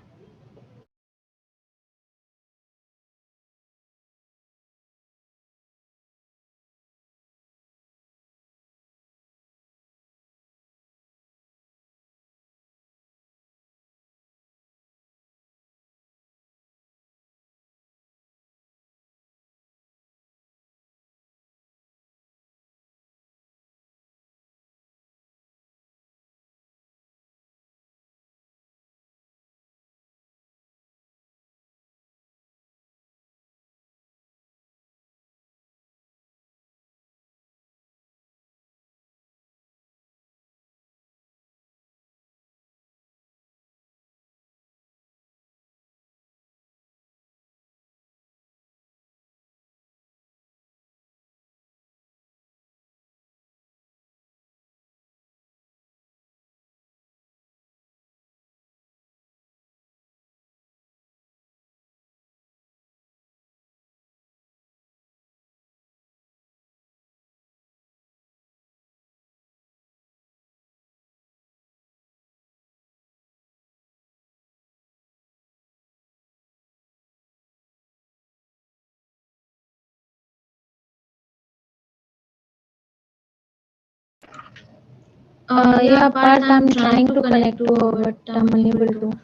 Yeah, Parth, I'm trying to connect to her, but I'm unable to.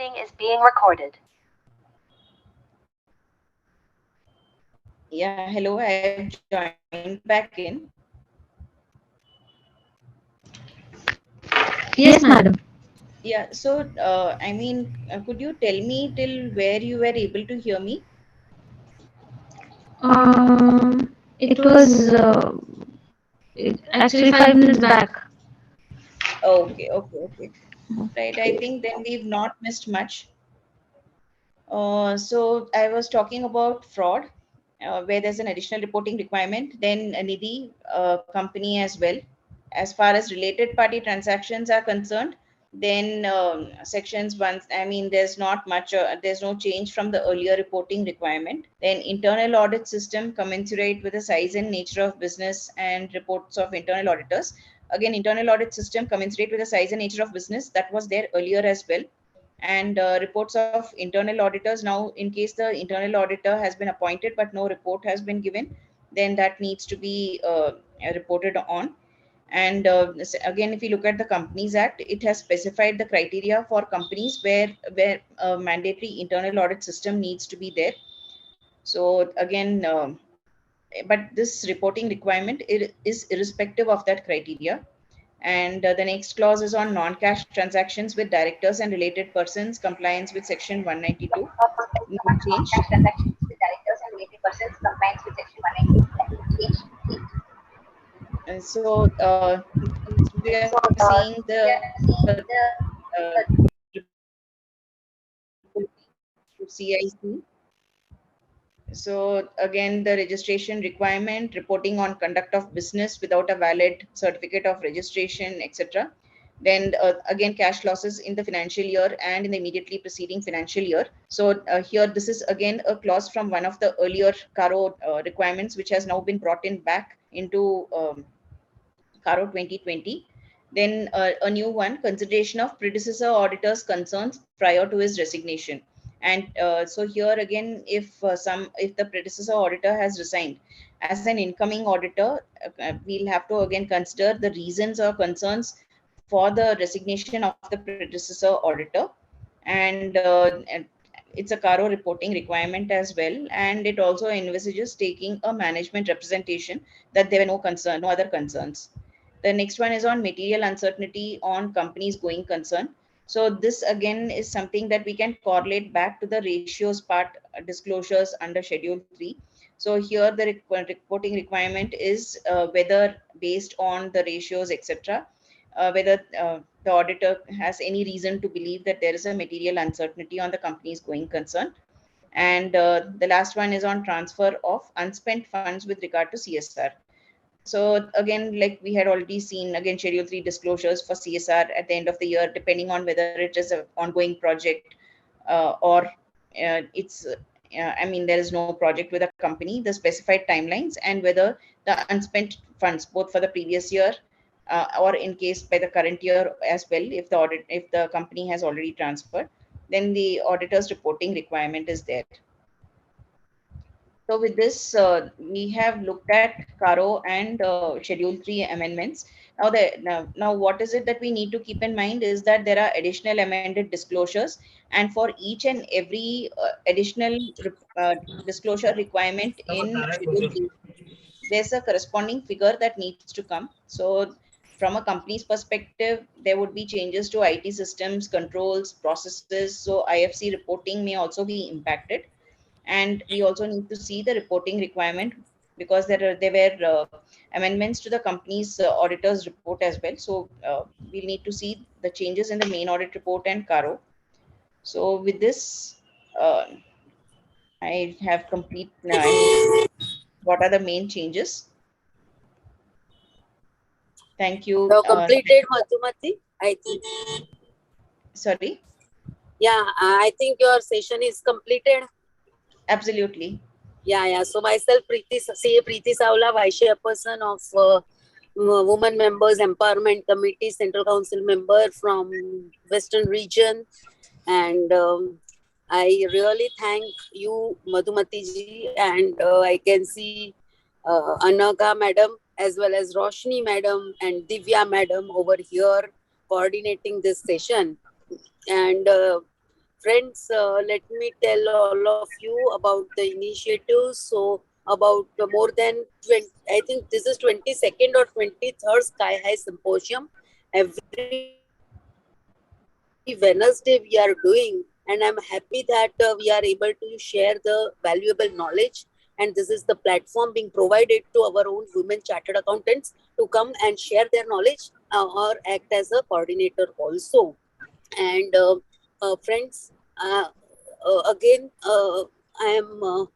meeting is being recorded. Yeah, hello, I have joined back in. Yes, madam. Yeah, so could you tell me till where you were able to hear me? It was actually 5 minutes back. Okay. Right, I think then we've not missed much. So I was talking about fraud, where there's an additional reporting requirement, then a Nidhi company as well. As far as related party transactions are concerned, then sections one, there's not much, there's no change from the earlier reporting requirement. Then internal audit system commensurate with the size and nature of business and reports of internal auditors. Again, internal audit system commensurate with the size and nature of business, that was there earlier as well. And reports of internal auditors, now in case the internal auditor has been appointed but no report has been given, then that needs to be reported on. And again, if you look at the Companies Act, it has specified the criteria for companies where a mandatory internal audit system needs to be there. So again, but this reporting requirement, it is irrespective of that criteria. And the next clause is on non-cash transactions with directors and related persons, compliance with section 192. No change. Transactions with directors and related persons compliance with section 192. So we are seeing the CIC. So again, the registration requirement, reporting on conduct of business without a valid certificate of registration, etc. Then again, cash losses in the financial year and in the immediately preceding financial year. So here, this is again a clause from one of the earlier CARO requirements, which has now been brought in back into CARO 2020. Then a new one, consideration of predecessor auditor's concerns prior to his resignation. And so here again, if the predecessor auditor has resigned, as an incoming auditor, we'll have to again consider the reasons or concerns for the resignation of the predecessor auditor. And it's a CARO reporting requirement as well, and it also envisages taking a management representation that there were no other concerns. The next one is on material uncertainty on companies going concern. So this again is something that we can correlate back to the ratios part, disclosures under Schedule 3. So here the reporting requirement is whether based on the ratios, etc., whether the auditor has any reason to believe that there is a material uncertainty on the company's going concern. And the last one is on transfer of unspent funds with regard to CSR. So again, like we had already seen, again, Schedule 3 disclosures for CSR at the end of the year, depending on whether it is an ongoing project or there is no project with a company, the specified timelines, and whether the unspent funds, both for the previous year or in case by the current year as well, if the company has already transferred, then the auditor's reporting requirement is there. So with this, we have looked at CARO and Schedule 3 amendments. Now, what is it that we need to keep in mind is that there are additional amended disclosures, and for each and every additional disclosure requirement in Schedule 3, there's a corresponding figure that needs to come. So from a company's perspective, there would be changes to IT systems, controls, processes. So IFC reporting may also be impacted. And we also need to see the reporting requirement, because there were amendments to the company's auditor's report as well. So we'll need to see the changes in the main audit report and CARO. So with this, I have what are the main changes? Thank you. So completed, Madhumati, I think. Sorry? Yeah, I think your session is completed. Absolutely. Yeah. So myself, Preeti Savla, Vice Chairperson of Women Members Empowerment Committee, Central Council member from Western Region. And I really thank you, Madhumati ji, and I can see Anagha madam, as well as Roshni madam and Divya madam over here coordinating this session. And Friends, let me tell all of you about the initiatives. So, about more than 20, I think this is 22nd or 23rd Sky High Symposium. Every Wednesday we are doing, and I'm happy that we are able to share the valuable knowledge. And this is the platform being provided to our own women chartered accountants to come and share their knowledge or act as a coordinator also. And friends, again, I am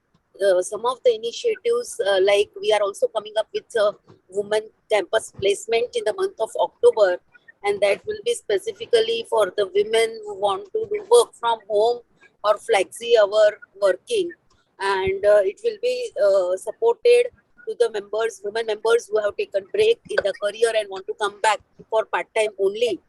some of the initiatives, like we are also coming up with a women campus placement in the month of October, and that will be specifically for the women who want to do work from home or flexi hour working, and it will be supported to the members, women members who have taken break in the career and want to come back for part time only.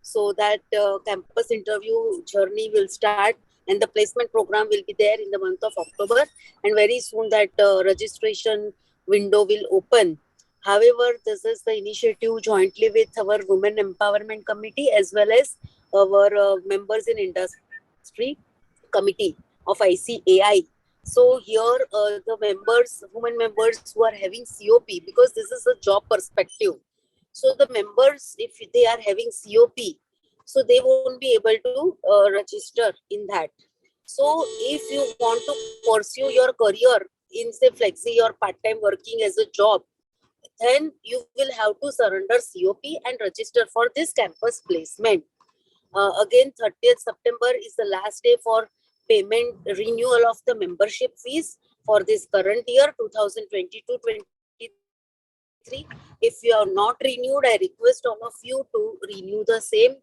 So that campus interview journey will start, and the placement program will be there in the month of October, and very soon that registration window will open. However, this is the initiative jointly with our women empowerment committee as well as our members in industry committee of ICAI. So here the members, women members who are having COP, because this is a job perspective, so the members, if they are having COP, so they won't be able to register in that. So if you want to pursue your career in say flexi or part-time working as a job, then you will have to surrender COP and register for this campus placement. Again, 30th September is the last day for payment renewal of the membership fees for this current year 2022-23. If you are not renewed, I request all of you to renew the same.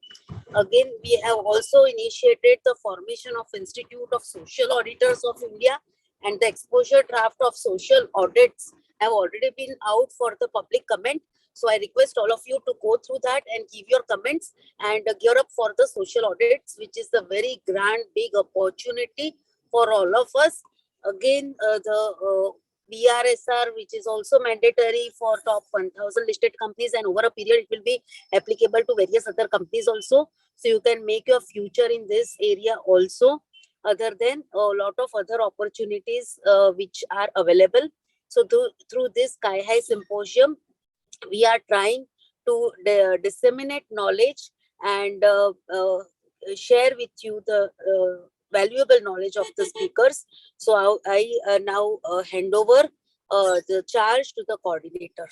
Again, we have also initiated the formation of Institute of Social Auditors of India, and the exposure draft of social audits have already been out for the public comment. So I request all of you to go through that and give your comments and gear up for the social audits, which is a very grand, big opportunity for all of us. Again, the BRSR, which is also mandatory for top 1000 listed companies, and over a period it will be applicable to various other companies also. So you can make your future in this area also, other than a lot of other opportunities which are available. So through this Sky High Symposium, we are trying to disseminate knowledge and share with you the valuable knowledge of the speakers. So I now hand over the charge to the coordinator.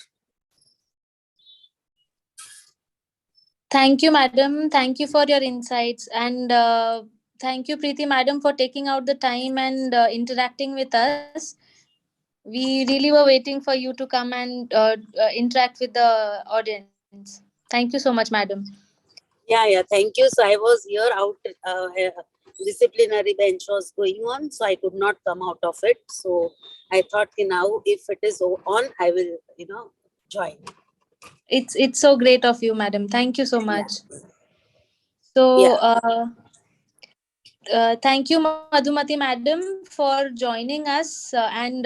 Thank you, madam. Thank you for your insights. And thank you, Preeti, madam, for taking out the time and interacting with us. We really were waiting for you to come and interact with the audience. Thank you so much, madam. Yeah, thank you. So I was here out, disciplinary bench was going on, so I could not come out of it. So I thought, now if it is on, I will, join. It's so great of you, madam. Thank you so much. So, Yeah. thank you, Madhumati madam, for joining us and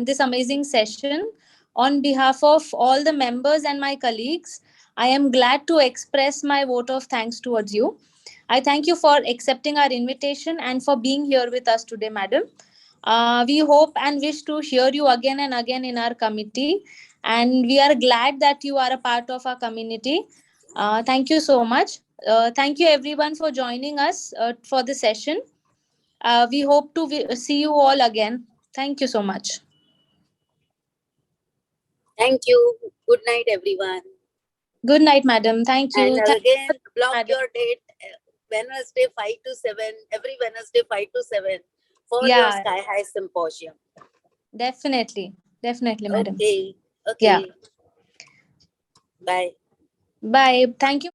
this amazing session. On behalf of all the members and my colleagues, I am glad to express my vote of thanks towards you. I thank you for accepting our invitation and for being here with us today, madam. We hope and wish to hear you again and again in our committee, and we are glad that you are a part of our community. Thank you so much. Thank you everyone for joining us for the session. We hope to see you all again. Thank you so much. Thank you. Good night, everyone. Good night, madam. Thank And you. again, block madam. your date, Wednesday 5 to 7, every Wednesday 5 to 7 for your Yeah, Sky High Symposium. definitely. Definitely, madam. Okay. Yeah. Bye. Bye. Thank you.